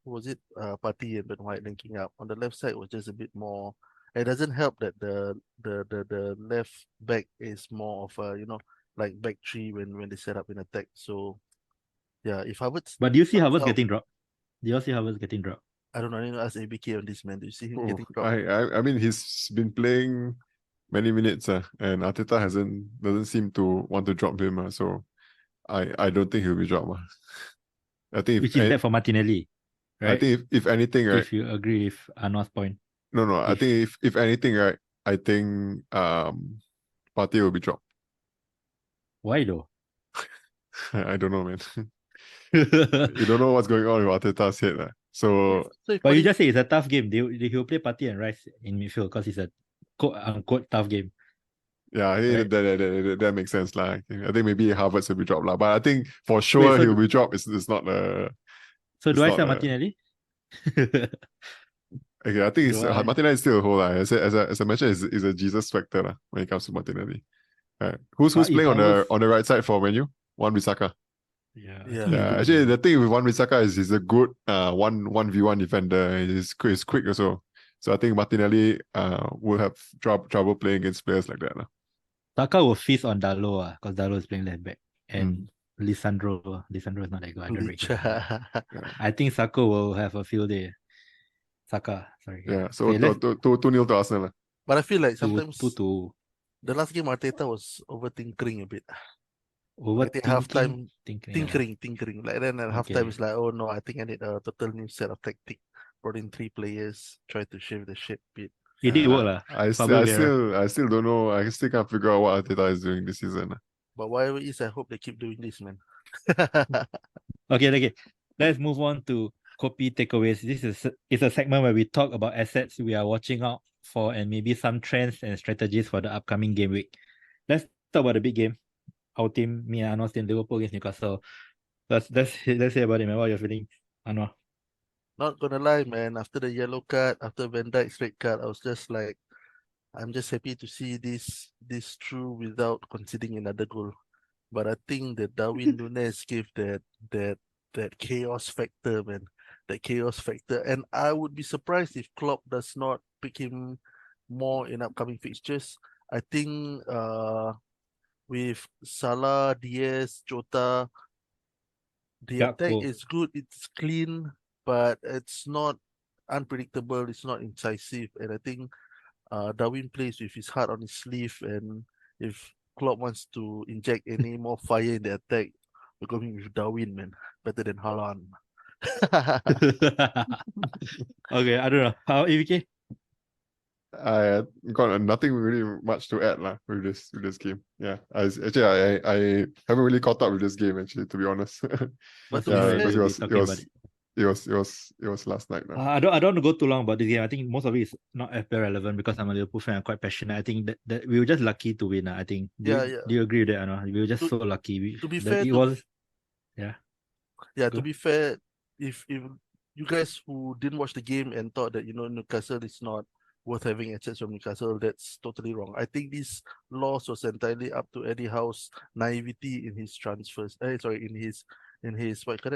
C: who was it? Partey and Ben White linking up. On the left side was just a bit more. It doesn't help that the left back is more of a like back three when they set up in attack. So yeah, if Havertz,
B: but do you see
C: comes
B: Havertz
C: out-
B: getting dropped? Do you see Havertz getting dropped?
C: I don't know. I need to ask ABK on this, man. Do you see him
A: oh,
C: getting dropped?
A: I mean he's been playing many minutes, and Arteta doesn't seem to want to drop him, so I don't think he'll be dropped. I think
B: Which is bad for Martinelli, right?
A: I think if anything, right?
B: If you agree with Anwar's point.
A: No. I
B: if-
A: think if anything, right? I think Partey will be dropped.
B: Why though?
A: I don't know, man. You don't know what's going on with Arteta's head, so
C: So if
B: But you
C: Partey-
B: just say it's a tough game. He'll play Partey and Rice in midfield because it's a quote unquote tough game.
A: yeah, I think
B: Right.
A: that makes sense, lah. I think maybe Havertz will be dropped, lah. But I think for sure
B: so
A: he'll be dropped. It's not
B: So
A: it's
B: do I
A: not
B: say
A: a-
B: Martinelli?
A: okay. I think
B: Do I?
A: Martinelli is still a whole, lah. As I mentioned, is a Jesus factor, lah, when it comes to Martinelli. Right. Who's
B: But if
A: playing
B: Havertz-
A: on the right side for Man U? Wan-Bissaka.
B: Yeah.
C: Yeah.
A: Yeah, actually the thing with Wan-Bissaka is he's a good 1v1 defender. He's quick also. So I think Martinelli will have trouble playing against players like that.
B: Saka will feast on Dalo because Dalo is playing left back. And Lisandro is not that good. I don't rate him. I think Saka will have a field day. Saka, sorry.
A: Yeah. So
B: Okay, let's
A: 2-0 to Arsenal.
C: But I feel like
B: two
C: sometimes
B: to
C: the last game Arteta was overthinkering a bit.
B: overthinking.
C: halftime,
B: Thinking.
C: Tinkering. Like then at halftime
B: Okay.
C: it's like, oh no, I think I need a total new set of tactic. Brought in 3 players, try to shave the shit bit.
B: It did work lah.
A: I
B: Pablo Vieira.
A: still don't know. I still can't figure out what Arteta is doing this season.
C: But whatever it is, I hope they keep doing this, man.
B: Okay. Let's move on to Kopi Takeaways. This is a segment where we talk about assets we are watching out for and maybe some trends and strategies for the upcoming game week. Let's talk about the big game. Our team, me and Anwar, in Liverpool against Newcastle. Let's hear about it, man. What you're feeling, Anwar?
C: Not gonna lie, man. After the yellow card, after Van Dijk's red card, I was just like, I'm just happy to see this through without conceding another goal. But I think that Darwin Núñez gave that chaos factor, man. That chaos factor. And I would be surprised if Klopp does not pick him more in upcoming fixtures. I think with Salah, Diaz, Jota, the attack
B: Gakpo.
C: is good, it's clean, but it's not unpredictable, it's not incisive. And I think Darwin plays with his heart on his sleeve, and if Klopp wants to inject any more fire in the attack, we're going with Darwin, man. Better than Haaland.
B: Okay, I don't know. How EVK?
A: I got nothing really much to add with this game. Yeah, I haven't really caught up with this game actually, to be honest.
C: But to
A: Yeah,
C: be fair,
A: because
B: Talking about
A: it was last night.
B: I don't want to go too long about this game. I think most of it is not FPL relevant because I'm a Liverpool fan. I'm quite passionate. I think that we were just lucky to win. I think. Do you agree with that, Anwar? We were just so lucky.
C: to be fair,
B: to
C: to be fair, if you guys who didn't watch the game and thought that Newcastle is not worth having assets from Newcastle, that's totally wrong. I think this loss was entirely up to Eddie Howe's naivety in his transfers. In his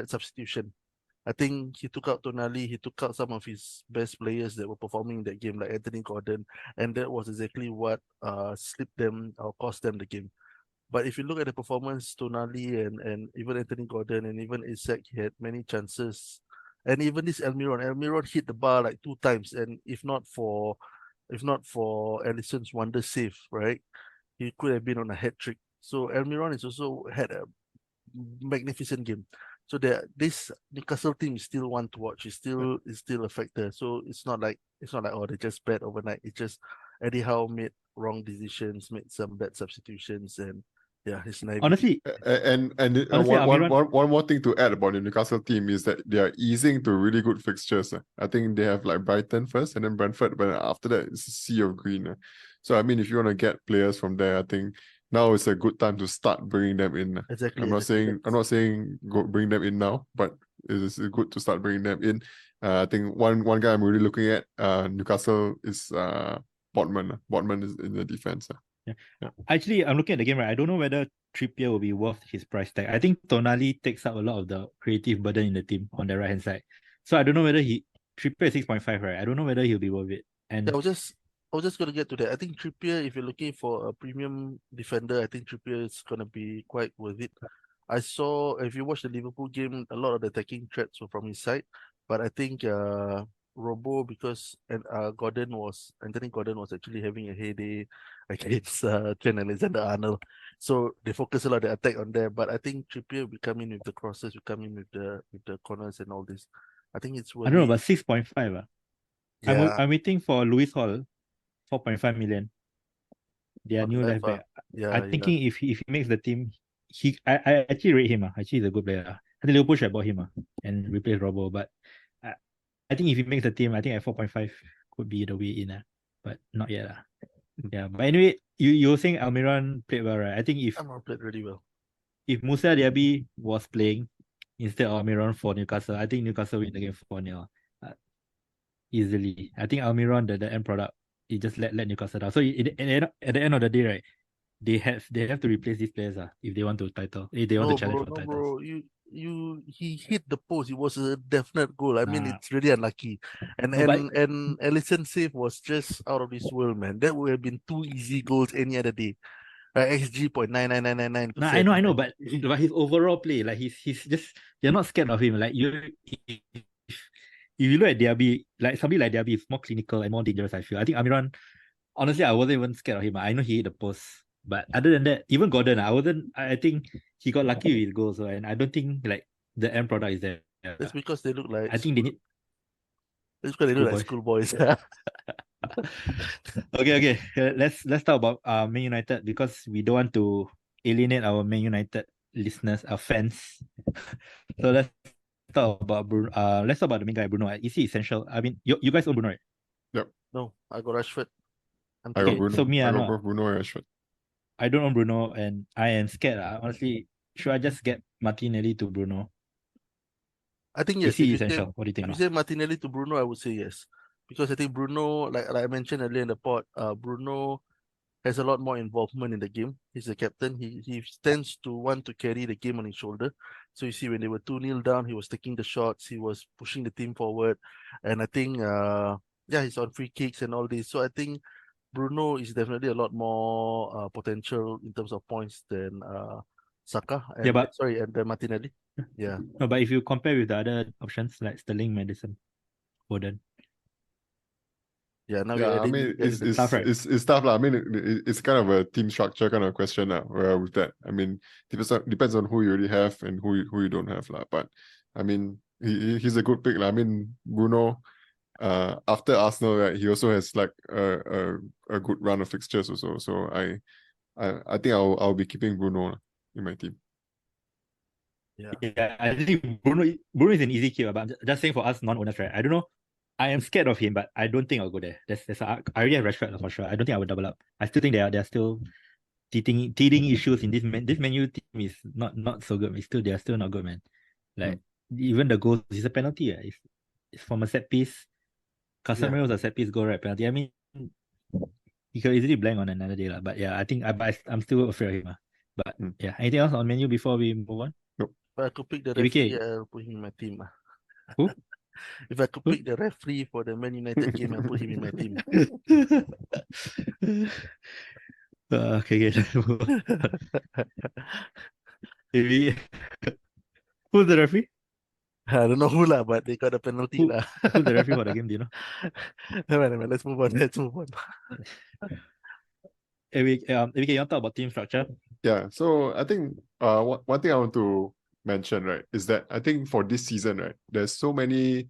C: substitution. I think he took out Tonali, he took out some of his best players that were performing in that game, like Anthony Gordon, and that was exactly what slipped them or cost them the game. But if you look at the performance, Tonali and even Anthony Gordon and even Isak, he had many chances And even this Almiron hit the bar like 2 times, and if not for Alisson's wonder save, right, he could have been on a hat trick. So Almiron is also had a magnificent game. So this Newcastle team is still one to watch. It's still a factor. So it's not like oh, they just bad overnight. It's just Eddie Howe made wrong decisions, made some bad substitutions, and yeah, his naivety.
B: Honestly,
A: And
B: Honestly,
A: one more thing to add about the Newcastle team is that they are easing to really good fixtures. I think they have like Brighton first and then Brentford, but after that it's a sea of green. So I mean, if you want to get players from there, I think now is a good time to start bringing them in.
C: Exactly.
A: I'm not saying go bring them in now, but it is good to start bringing them in. I think one guy I'm really looking at Newcastle is Botman. Botman is in the defense.
B: Yeah. Actually, I'm looking at the game, right? I don't know whether Trippier will be worth his price tag. I think Tonali takes up a lot of the creative burden in the team on the right hand side. So I don't know whether Trippier is 6.5, right? I don't know whether he'll be worth it. And
C: Yeah, I was just gonna get to that. I think Trippier, if you're looking for a premium defender, I think Trippier is gonna be quite worth it. I saw, if you watch the Liverpool game, a lot of the attacking threats were from his side, but I think Robo, because Anthony Gordon was actually having a heyday against Trent Alexander-Arnold, so they focus a lot of the attack on there. But I think Trippier will come in with the crosses, will come in with the corners and all this. I think it's worth
B: I don't know,
C: it.
B: but 6.5.
C: Yeah,
B: I'm waiting for Lewis Hall, 4.5 million. Their
C: on
B: new
C: left,
B: left back.
C: yeah,
B: I'm thinking if he makes the team, I actually rate him. Actually, he's a good player. I think Liverpool should have bought him and replace Robo. But I think if he makes the team, I think at 4.5 could be the way in. But not yet. Yeah. But anyway, you were saying Almiron played well, right? I think if
C: Anwar played really well.
B: Musa Diaby was playing instead of Almiron for Newcastle, I think Newcastle win the game 4-0. Easily. I think Almiron, the end product, it just let Newcastle down. So at the end of the day, right, they have to replace these players if they want to title. If they want to challenge for titles.
C: Bro, he hit the post. It was a definite goal. I mean,
B: Nah.
C: it's really unlucky. And
B: No, but-
C: and Alisson's save was just out of this world, man. That would have been 2 easy goals any other day. XG 0.99999.
B: No, I know, but his overall play, like he's just, you're not scared of him. Like if you look at Diaby, like somebody like Diaby is more clinical and more dangerous, I feel. I think Almiron, honestly, I wasn't even scared of him. I know he hit the post. But other than that, even Gordon, I think he got lucky with his goals. And I don't think like the end product is there.
C: That's because they look like
B: I think they need.
C: That's because they look like schoolboys.
B: Okay. Let's talk about Man United, because we don't want to alienate our Man United listeners, our fans. So let's talk about Bruno. Let's talk about the main guy, Bruno. Is he essential? I mean, you guys own Bruno, right?
C: No, I got Rashford.
A: I got Bruno.
B: So me,
A: I
B: I'm
A: got
B: not.
A: both Bruno and Rashford.
B: I don't own Bruno, and I am scared. Honestly, should I just get Martinelli to Bruno?
C: I think yes.
B: Is he
C: If you
B: essential? What do you think?
C: say Martinelli to Bruno, I would say yes. Because I think Bruno, like I mentioned earlier in the pod, Bruno has a lot more involvement in the game. He's the captain. He tends to want to carry the game on his shoulder. So you see, when they were 2-0 down, he was taking the shots, he was pushing the team forward. And I think he's on free kicks and all this. So I think Bruno is definitely a lot more potential in terms of points than Saka and and then Martinelli. Yeah.
B: No, but if you compare with the other options like Sterling, Maddison, Foden.
C: Yeah, now
A: I mean, it's
B: tough, right?
A: It's tough. I mean, it's kind of a team structure kind of question with that. I mean, depends on who you already have and who you don't have. But I mean, he's a good pick. I mean, Bruno, after Arsenal, right, he also has like a good run of fixtures also. So I think I'll be keeping Bruno in my team.
B: Yeah, I think Bruno is an easy keeper, but I'm just saying for us non-owners, right? I don't know. I am scared of him, but I don't think I'll go there. I already have Rashford for sure. I don't think I would double up. I still think they're still teething issues in this Man U team is not so good. They're still not good, man. Like even the goals is a penalty. It's from a set piece. Casemiro's a set piece goal, right? Penalty. I mean, he could easily blank on another day, but yeah, I think I'm still afraid of him. But yeah, anything else on Man U before we move on?
A: Nope.
C: If I could pick the referee, I'll put him in my team.
B: Who?
C: If I could pick the referee for the Man United game, I'll put him in my team.
B: Okay. Who's the referee?
C: I don't know who lah, but they got a penalty
B: Who-
C: lah.
B: Who's the referee for the game? Do you know?
C: Never mind, let's move on. Let's move on.
B: If you want to talk about team structure,
A: Yeah, so I think one thing I want to mention, right, is that I think for this season, right, there's so many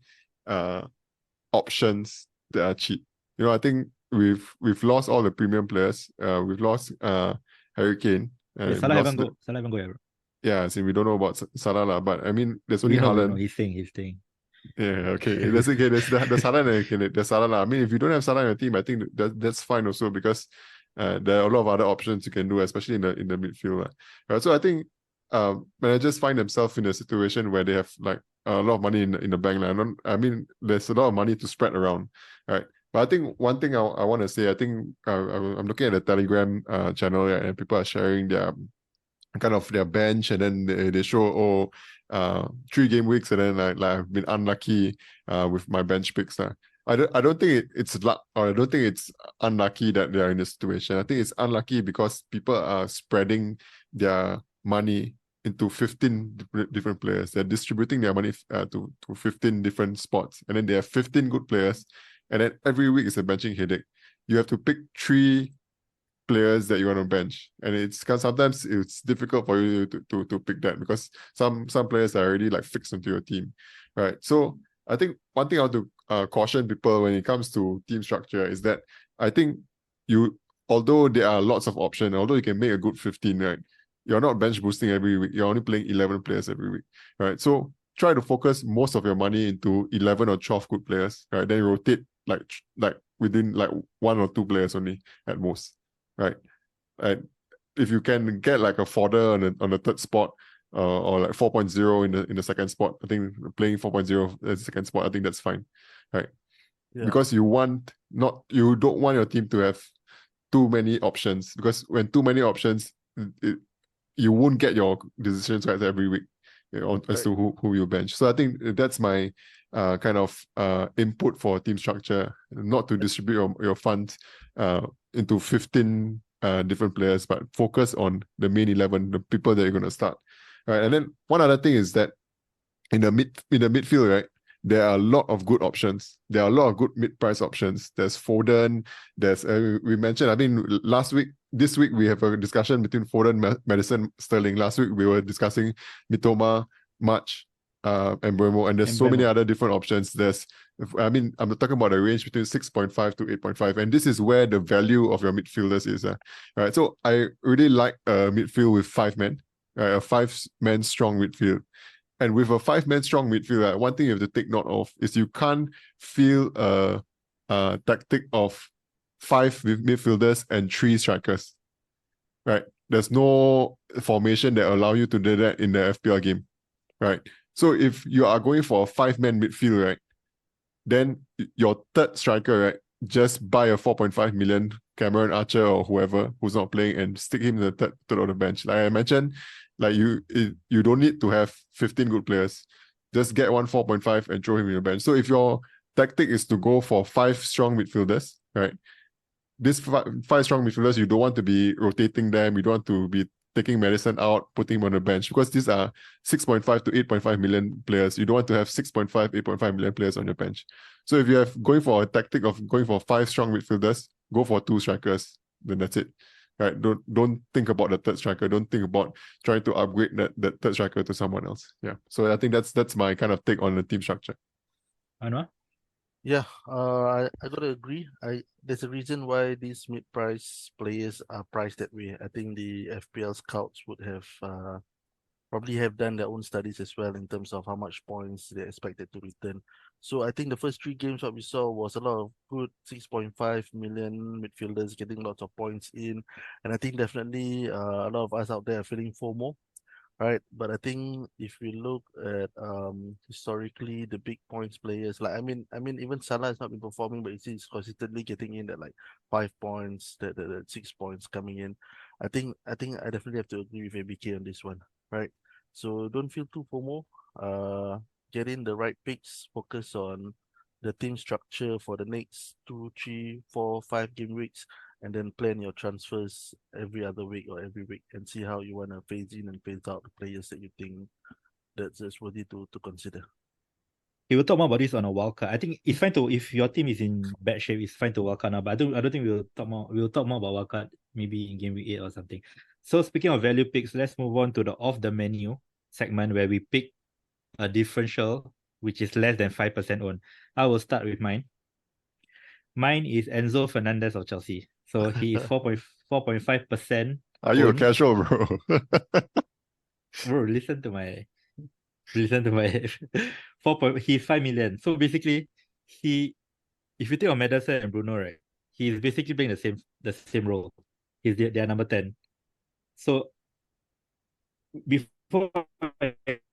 A: options that are cheap. You know, I think we've lost all the premium players. We've lost Harry Kane.
B: wait,
A: We've
B: Salah
A: lost
B: haven't go. Salah haven't go yet, bro.
A: yeah, I see, we don't know about Salah lah, but I mean, there's only
B: We know,
A: Haaland.
B: he's staying. He's staying.
A: Yeah, okay. That's okay. There's Salah and okay, there's Salah lah. I mean, if you don't have Salah in your team, I think that's fine also because there are a lot of other options you can do, especially in the midfield lah. Right, so I think managers find themselves in a situation where they have like a lot of money in the bank lah. I mean, there's a lot of money to spread around, right? But I think one thing I want to say, I think I'm looking at the Telegram channel, yeah, and people are sharing their kind of their bench, and then they show 3 game weeks, and then like I've been unlucky with my bench picks. I don't think it's luck, or I don't think it's unlucky that they are in this situation. I think it's unlucky because people are spreading their money into 15 different players. They're distributing their money to 15 different spots, and then they have 15 good players, and then every week is a benching headache. You have to pick 3 players that you want to bench, and it's because sometimes it's difficult for you to pick that because some players are already like fixed into your team, right? So I think one thing I want to caution people when it comes to team structure is that I think although there are lots of options, although you can make a good 15, right, you're not bench boosting every week. You're only playing 11 players every week, right? So try to focus most of your money into 11 or 12 good players, right? Then rotate like within like 1 or 2 players only at most, right? And if you can get like a Foden on the third spot, or like 4.0 in the second spot, I think playing 4.0 as the second spot, I think that's fine, right?
C: Yeah.
A: Because you don't want your team to have too many options, because when too many options, you won't get your decisions right every week, you know, as to who you bench. So I think that's my kind of input for team structure, not to distribute your funds into 15 different players, but focus on the main 11, the people that you're going to start. Right. And then one other thing is that in the midfield, right, there are a lot of good options. There are a lot of good mid-price options. There's Foden. There's we mentioned, I mean, this week we have a discussion between Foden, Maddison, Sterling. Last week we were discussing Mitoma, March, and Mbeumo, and there's so many other different options. I'm talking about a range between 6.5 to 8.5, and this is where the value of your midfielders is. Right. So I really like a midfield with 5 men, right, a 5-man strong midfield. And with a 5-man strong midfield, one thing you have to take note of is you can't field a tactic of 5 midfielders and 3 strikers, right? There's no formation that allow you to do that in the FPL game, right? So if you are going for a 5-man midfield, right, then your third striker, right, just buy a 4.5 million Cameron Archer or whoever who's not playing and stick him in the third of the bench. Like I mentioned, like you don't need to have 15 good players. Just get one 4.5 and throw him in your bench. So if your tactic is to go for 5 strong midfielders, right? This 5 strong midfielders, you don't want to be rotating them. You don't want to be taking Maddison out, putting him on the bench, because these are 6.5 to 8.5 million players. You don't want to have 6.5, 8.5 million players on your bench. So if you have going for a tactic of going for 5 strong midfielders, go for 2 strikers, then that's it. Right? Don't think about the third striker. Don't think about trying to upgrade that third striker to someone else. Yeah. So I think that's my kind of take on the team structure.
B: Anwar?
C: Yeah, I gotta agree. There's a reason why these mid-price players are priced that way. I think the FPL scouts would have probably have done their own studies as well in terms of how much points they're expected to return. So I think the first 3 games what we saw was a lot of good 6.5 million midfielders getting lots of points in, and I think definitely a lot of us out there are feeling FOMO. Right, but I think if we look at historically the big points players, like I mean even Salah has not been performing, but he's consistently getting in at like 5 points, that 6 points coming in. I think I definitely have to agree with ABK on this one, right? So don't feel too FOMO. Get in the right picks, focus on the team structure for the next 2, 3, 4, 5 game weeks, and then plan your transfers every other week or every week and see how you want to phase in and phase out the players that you think that's worthy to consider.
B: he will talk more about this on a wildcard. I think it's fine to, if your team is in bad shape, it's fine to wildcard now. But I don't think we'll talk more. We'll talk more about wildcard maybe in game week 8 or something. So speaking of value picks, let's move on to the off the menu segment where we pick a differential which is less than 5% owned. I will start with mine. Mine is Enzo Fernandez of Chelsea. So he is 4.5%.
A: Are you a
B: owned.
A: casual, bro?
B: Bro, listen to my 4. He's 5 million. So basically, if you think of Maddison and Bruno, right, he's basically playing the same role. He's their number 10. So before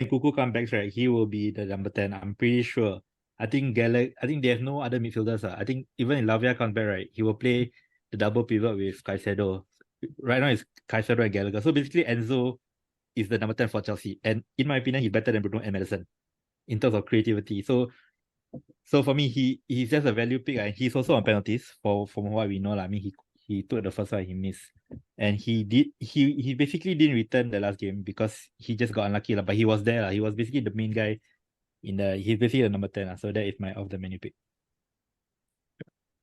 B: Kuku comes back, right, he will be the number 10. I'm pretty sure. I think they have no other midfielders. I think even if Lavia comes back, right, he will play the double pivot with Caicedo. Right now it's Caicedo and Gallagher. So basically Enzo is the number 10 for Chelsea. And in my opinion, he's better than Bruno and Maddison in terms of creativity. So for me, he's just a value pick. And he's also on penalties from what we know. I mean, he took the first one, he missed. And he basically didn't return the last game because he just got unlucky. But he was there. He was basically the main guy he's basically the number 10. So that is my off the menu pick.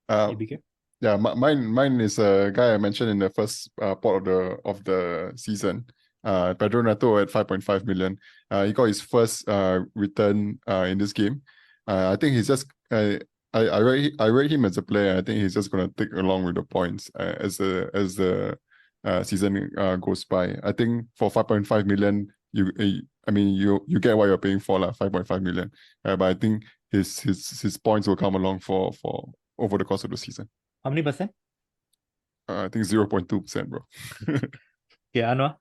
B: ABK?
A: Yeah, mine is a guy I mentioned in the first part of the season. Pedro Neto at 5.5 million. He got his first return in this game. I think he's just I rate him as a player. I think he's just gonna take along with the points as the season goes by. I think for 5.5 million, you get what you're paying for, 5.5 million. But I think his points will come along for over the course of the season.
B: How many percent?
A: I think 0.2%, bro.
B: Okay, Anwar.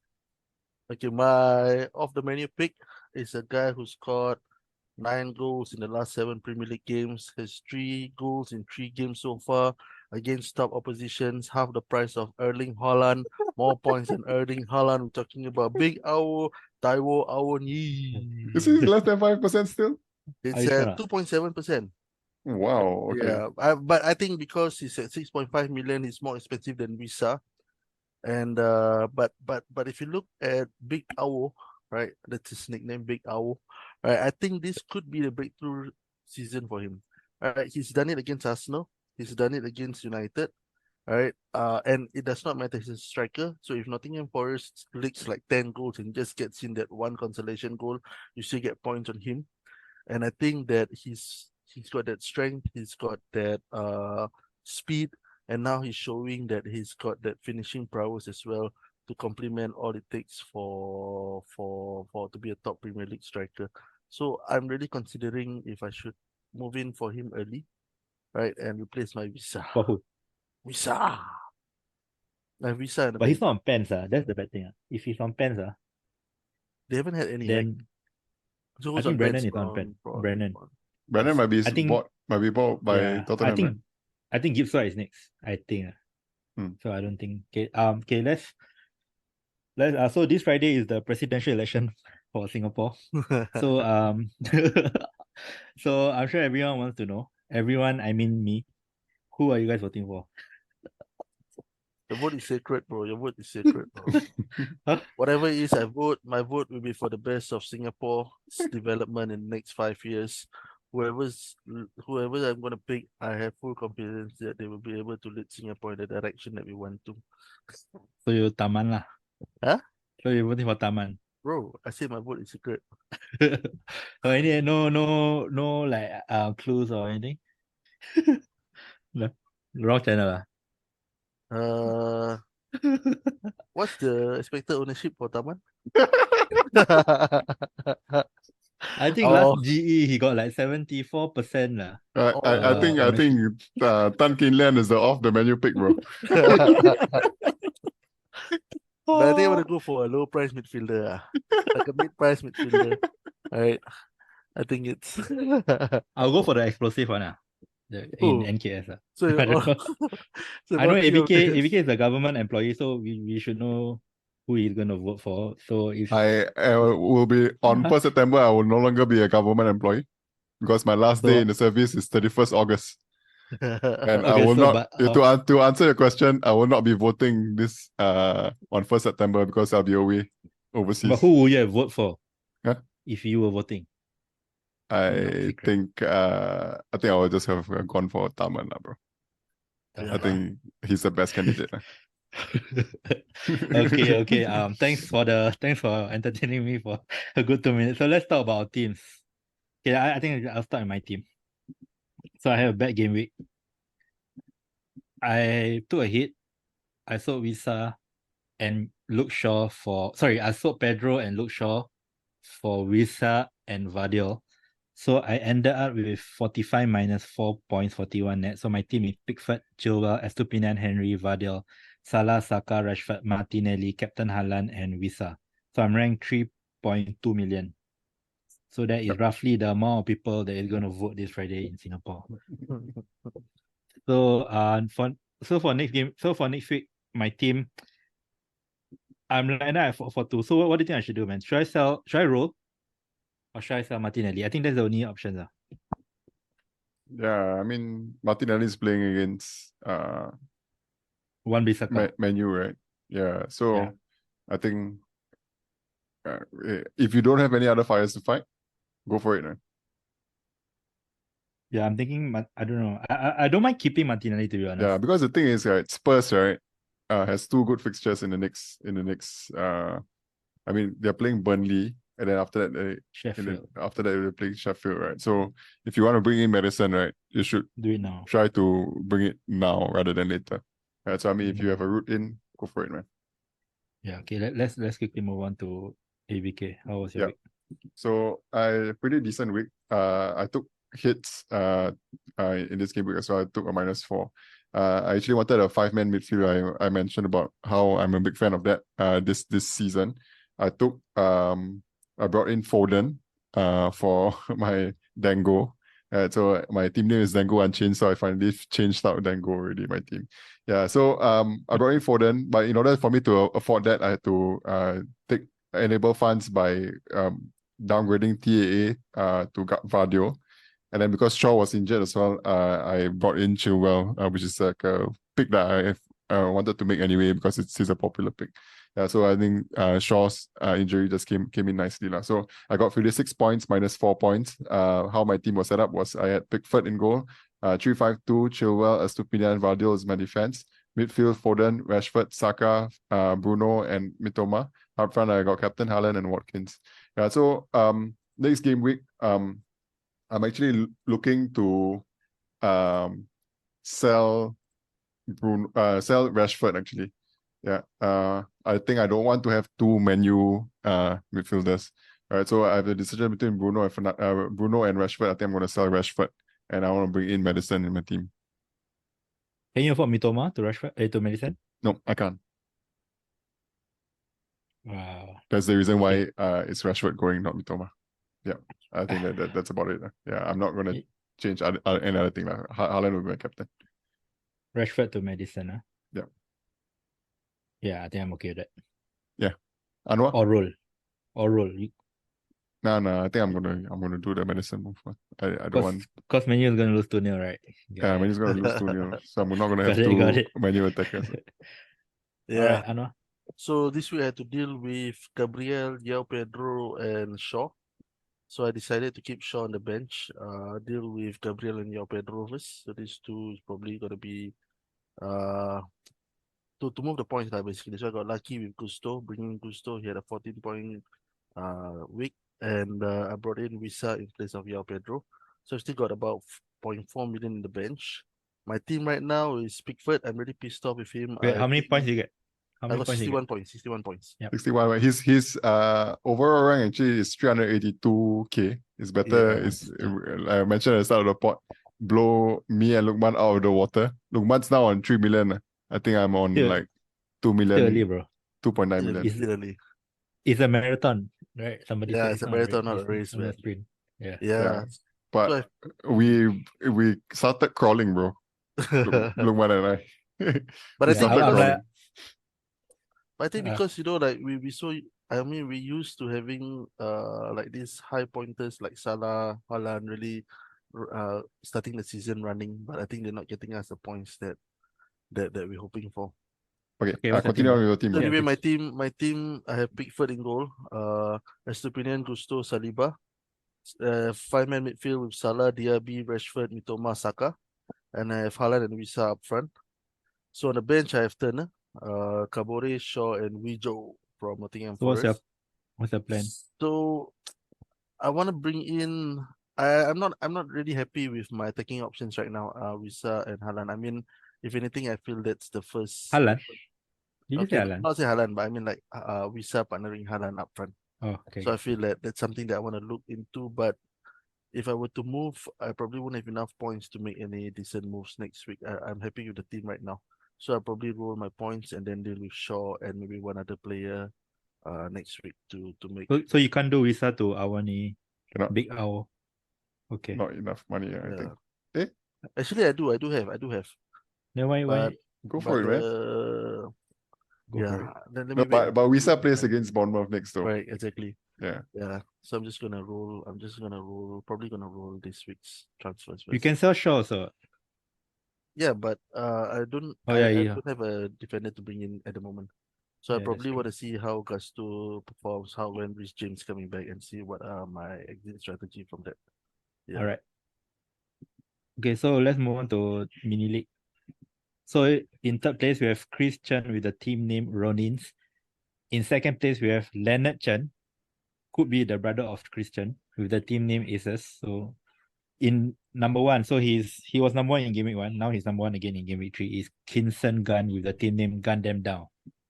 C: Okay, my off the menu pick is a guy who scored 9 goals in the last 7 Premier League games, has 3 goals in 3 games so far against top oppositions, half the price of Erling Haaland, more points than Erling Haaland. We're talking about Big Awo, Taiwo Awoni.
A: Is he less than 5% still?
C: It's
B: Sure?
C: at 2.7%.
A: Wow, okay.
C: Yeah, but I think because he's at 6.5 million, he's more expensive than Visa. And but if you look at Big Awo, right, that's his nickname, Big Awo, right, I think this could be the breakthrough season for him. Alright, he's done it against Arsenal, he's done it against United, right? And it does not matter, he's a striker. So if Nottingham Forest leaks like 10 goals and just gets in that one consolation goal, you still get points on him. And I think that he's got that strength, he's got that speed, and now he's showing that he's got that finishing prowess as well to complement all it takes for to be a top Premier League striker. So I'm really considering if I should move in for him early, right, and replace my Visa.
B: For who?
C: Visa. My Visa. And
B: But he's not on pens. That's the bad thing. If he's on pens,
C: they haven't had any.
B: then
C: right? So
B: I
C: who's
B: think
C: on
B: Brennan
C: pens?
B: is on pen.
C: Braun.
B: Brennan.
A: Brennan might be
B: I think-
A: bought by
B: Yeah,
A: Tottenham.
B: I think Gibson is next. I think. So I don't think. Okay. Let's. So this Friday is the presidential election for Singapore. So so I'm sure everyone wants to know. Everyone, I mean me. Who are you guys voting for?
C: The vote is sacred, bro. Your vote is sacred, bro.
B: Huh?
C: Whatever it is I vote, my vote will be for the best of Singapore's development in the next 5 years. Whoever I'm gonna pick, I have full confidence that they will be able to lead Singapore in the direction that we want to.
B: So you Taman lah.
C: Huh?
B: So you're voting for Taman.
C: Bro, I say my vote is secret.
B: So any no like clues or anything? No. Wrong channel lah.
C: What's the expected ownership for Taman?
B: I think last GE he got like 74% lah.
A: I think Tan Kin Lian is the off the menu pick, bro.
C: But I think I want to go for a low price midfielder, like a mid price midfielder. Alright, I think it's.
B: I'll go for the explosive one
C: Who?
B: in NKS.
C: So
B: I don't know.
C: so
B: I know
C: what team
B: ABK
C: is-
B: is a government employee, so we should know who he's gonna vote for. So if
A: I will be on 1st September. I will no longer be a government employee because my last day in the service is 31st August. And I
B: Okay,
A: will
B: so
A: not
B: but,
A: to answer your question, I will not be voting this on 1st September because I'll be away overseas.
B: but who would you have vote for?
A: Huh?
B: If you were voting?
A: I
B: secret.
A: think I will just have gone for Taman, bro.
C: Yeah,
A: I think he's the best candidate.
B: Okay. Thanks for entertaining me for a good 2 minutes. So let's talk about our teams. Okay, I think I'll start with my team. So I have a bad game week. I took a hit. I sold Wisa and Luke Shaw I sold Pedro and Luke Shaw for Wisa and Vardiel. So I ended up with 45 minus 4 points, 41 net. So my team is Pickford, Chilwell, Estupiñán, Henry, Vardiel, Salah, Saka, Rashford, Martinelli, Captain Haaland, and Wisa. So I'm ranked 3.2 million. So that is roughly the amount of people that is going to vote this Friday in Singapore. So for next week, my team, I'm lined up at 4-4-2. So what do you think I should do, man? Should I roll? Or should I sell Martinelli? I think that's the only option.
A: Yeah, I mean Martinelli is playing against
B: One Bissaka.
A: Man U, right? Yeah. So
B: Yeah.
A: I think if you don't have any other fires to fight, go for it, man.
B: Yeah, I'm thinking. I don't know. I don't mind keeping Martinelli, to be honest.
A: Yeah, because the thing is, right, Spurs, right, has 2 good fixtures in the next. I mean, they're playing Burnley, and then after that,
B: Sheffield.
A: they're playing Sheffield, right? So if you want to bring in Maddison, right, you should
B: Do it now.
A: try to bring it now rather than later. Right, so I mean, if you have a route in, go for it, man.
B: Yeah. Okay. Let's quickly move on to ABK. How was your week?
A: So I pretty decent week. I took hits in this game week as well. I took a -4. I actually wanted a 5-man midfield. I mentioned about how I'm a big fan of that this season. I brought in Foden for my Dango. So my team name is Dango Unchanged, so I finally changed out Dango already, my team. Yeah, so I brought in Foden, but in order for me to afford that, I had to enable funds by downgrading TAA to Vardio. And then because Shaw was injured as well, I brought in Chilwell, which is like a pick that I wanted to make anyway because it's a popular pick. Yeah, so I think Shaw's injury just came in nicely. So I got 56 points minus 4 points. How my team was set up was I had Pickford in goal, 3-5-2, Chilwell, Estupiñán, Vardiel is my defense. Midfield, Foden, Rashford, Saka, Bruno, and Mitoma. Up front, I got Captain Haaland and Watkins. Yeah, so next game week, I'm actually looking to sell Rashford actually. Yeah. I think I don't want to have 2 Man U midfielders. All right, so I have the decision between Bruno and Rashford. I think I'm going to sell Rashford, and I want to bring in Maddison in my team.
B: Can you afford Mitoma to Rashford to Maddison?
A: No, I can't.
B: Wow.
A: That's the reason why it's Rashford going, not Mitoma. Yeah, I think that's about it. Yeah, I'm not going to change any other thing. Haaland will be my captain.
B: Rashford to Maddison.
A: Yeah.
B: Yeah, I think I'm okay with that.
A: Yeah. Anwaar?
B: Or roll.
A: No, I think I'm gonna do the Maddison move. I don't want.
B: Because Man U is gonna lose 2-0, right?
A: Yeah, Man U's gonna lose 2-0, so I'm not gonna have
B: Got
A: 2
B: it.
A: Man U attackers.
C: yeah.
B: Alright, Anwar.
C: So this week I had to deal with Gabriel, Yao Pedro, and Shaw. So I decided to keep Shaw on the bench. Deal with Gabriel and Yao Pedro first. So these 2 is probably gonna be to move the points basically. So I got lucky with Gusto, bringing Gusto. He had a 14-point week, and I brought in Wisa in place of Yao Pedro. So I still got about 0.4 million in the bench. My team right now is Pickford. I'm really pissed off with him.
B: Wait, how many points did you get? How
C: I
B: many
C: got
B: points
C: 61 points. 61 points.
B: Yep.
A: 61. His overall rank actually is 382k. It's better. I mentioned at the start of the pod, blow me and Lukman out of the water. Lukman's now on 3 million. I think I'm on like 2 million.
B: Still early, bro.
A: 2.9 million.
B: It's a marathon, right? Somebody said
C: it's a marathon, not a race,
B: not a
C: man.
B: sprint.
C: Yeah.
A: Yeah. But we started crawling, bro. Lukman and I.
C: But I think
B: I'm
C: because like we used to having like these high pointers like Salah, Haaland really starting the season running, but I think they're not getting us the points that we're hoping for.
A: Okay,
B: what's the
A: continue
B: team,
A: with your team.
C: So anyway,
B: please.
C: my team I have Pickford in goal, Estupiñán, Gusto, Saliba. 5-man midfield with Salah, Diaby, Rashford, Mitoma, Saka. And I have Haaland and Wissa up front. So on the bench, I have Turner, Kabore, Shaw, and Wijo from Nottingham
B: So
C: Forest.
B: what's the plan?
C: So I want to bring in. I'm not really happy with my attacking options right now. Wissa and Haaland. I mean, if anything, I feel that's the first.
B: Haaland? Did you say
C: Okay,
B: Haaland?
C: not say Haaland, but I mean like Wissa partnering Haaland up front.
B: Oh, okay.
C: So I feel that that's something that I want to look into. But if I were to move, I probably won't have enough points to make any decent moves next week. I'm happy with the team right now. So I'll probably roll my points and then deal with Shaw and maybe one other player next week to make.
B: So you can't do Wissa to Awani,
A: Cannot.
B: Big Owl. Okay.
A: Not enough money, I think.
C: Actually, I do have.
B: Then why
C: But
A: Go for it, man.
B: go for
C: yeah.
B: it?
C: Then let
A: No,
C: me make-
A: but Wissa plays against Bournemouth next though.
C: Right, exactly.
A: Yeah.
C: Yeah. So I'm just gonna roll. Probably gonna roll this week's transfers.
B: You
C: first.
B: can sell Shaw also.
C: Yeah, but I don't.
B: Oh,
C: I
B: yeah.
C: don't have a defender to bring in at the moment. So I
B: Yeah, that's
C: probably
B: true.
C: want to see how Gusto performs, how when Rhys James coming back, and see what are my exit strategy from that. Yeah.
B: All right. Okay, so let's move on to mini league. So in third place we have Chris Chen with the team name Ronins. In second place we have Leonard Chen, could be the brother of Chris Chen, with the team name Aces. So in number one, so he was number one in game week 1. Now he's number one again in game week 3. Is Kinson Gun with the team name Gun Them Down.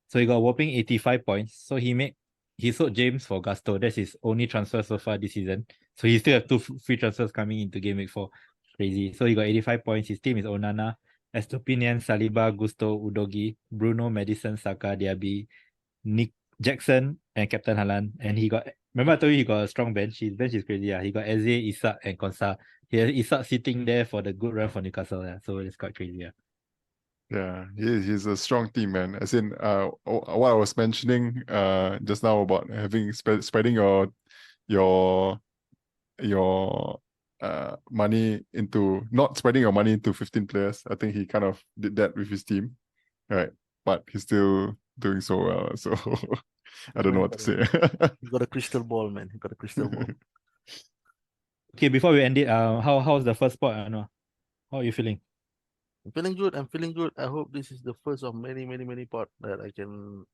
B: So he got a whopping 85 points. So he sold James for Gusto. That's his only transfer so far this season. So he still have 2 free transfers coming into game week 4. Crazy. So he got 85 points. His team is Onana, Estupinian, Saliba, Gusto, Udogi, Bruno, Maddison, Saka, Diaby, Nick Jackson, and Captain Haaland. And he got, remember I told you he got a strong bench. His bench is crazy. Yeah. He got Eze, Isak, and Konsa. He has Isak sitting there for the good run for Newcastle. Yeah. So it's quite crazy. Yeah.
A: Yeah, he's a strong team, man. As in, what I was mentioning just now about having spreading your money into, not spreading your money into 15 players. I think he kind of did that with his team, right? But he's still doing so well. So I don't know what to say.
C: You got a crystal ball, man. You got a crystal ball.
B: Okay, before we end it, how's the first spot, Anwar? How are you feeling?
C: I'm feeling good. I hope this is the first of many pot that I can.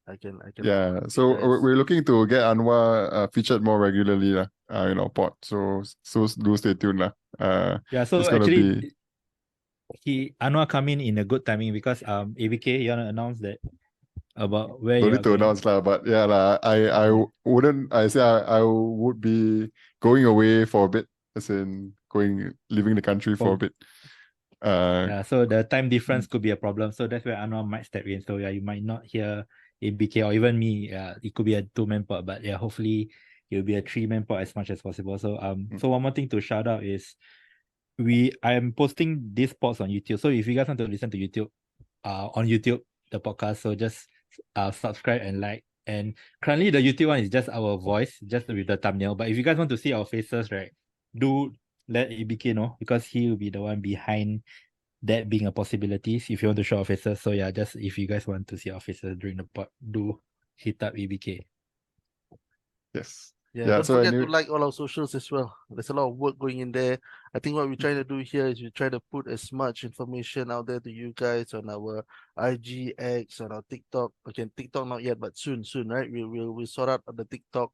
A: Yeah, so we're looking to get Anwar featured more regularly, in our pod. So do stay tuned,
B: Yeah, so
A: it's gonna
B: actually, Anwar come in a good timing because ABK, you wanna announce that about where
A: Don't
B: you
A: need to announce but yeah I would be going away for a bit, as in leaving the country for a bit.
B: Yeah, so the time difference could be a problem. So that's where Anwar might step in. So yeah, you might not hear ABK or even me. It could be a 2-man pod, but yeah, hopefully it will be a 3-man pod as much as possible. So so one more thing to shout out is I am posting these pods on YouTube. So if you guys want to listen to YouTube, on YouTube, the podcast, so just subscribe and like. And currently the YouTube one is just our voice, just with the thumbnail. But if you guys want to see our faces, right, do let ABK know, because he will be the one behind that being a possibility if you want to show our faces. So yeah, just if you guys want to see our faces during the pod, do hit up ABK.
A: Yes.
C: Yeah, don't
A: so
C: forget to like all our socials as well. There's a lot of work going in there. I think what we're trying to do here is we try to put as much information out there to you guys on our IG, X, on our TikTok. Okay, TikTok not yet, but soon, right? We'll sort out the TikTok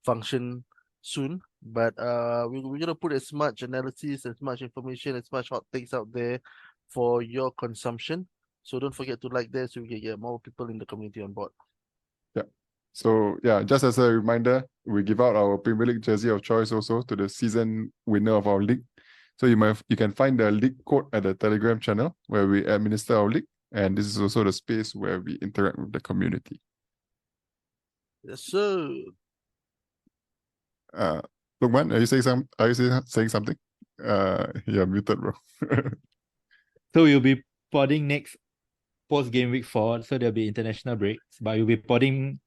C: function soon. But we're gonna put as much analysis, as much information, as much hot takes out there for your consumption. So don't forget to like that so we can get more people in the community on board.
A: So yeah, just as a reminder, we give out our Premier League jersey of choice also to the season winner of our league. So you can find the league code at the Telegram channel where we administer our league, and this is also the space where we interact with the community.
C: Yes, sir.
A: Lukman, are you saying something? You're muted, bro.
B: So we'll be podding next post game week 4. So there'll be international breaks, but we'll be podding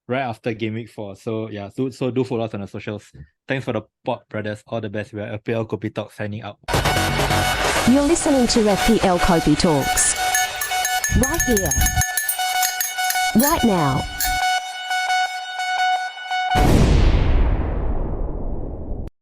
B: right after game week 4. So yeah, so do follow us on the socials. Thanks for the pod, brothers. All the best. We are FPL Kopi Talk signing out.
E: You're listening to FPL Kopi Talks. Right here. Right now.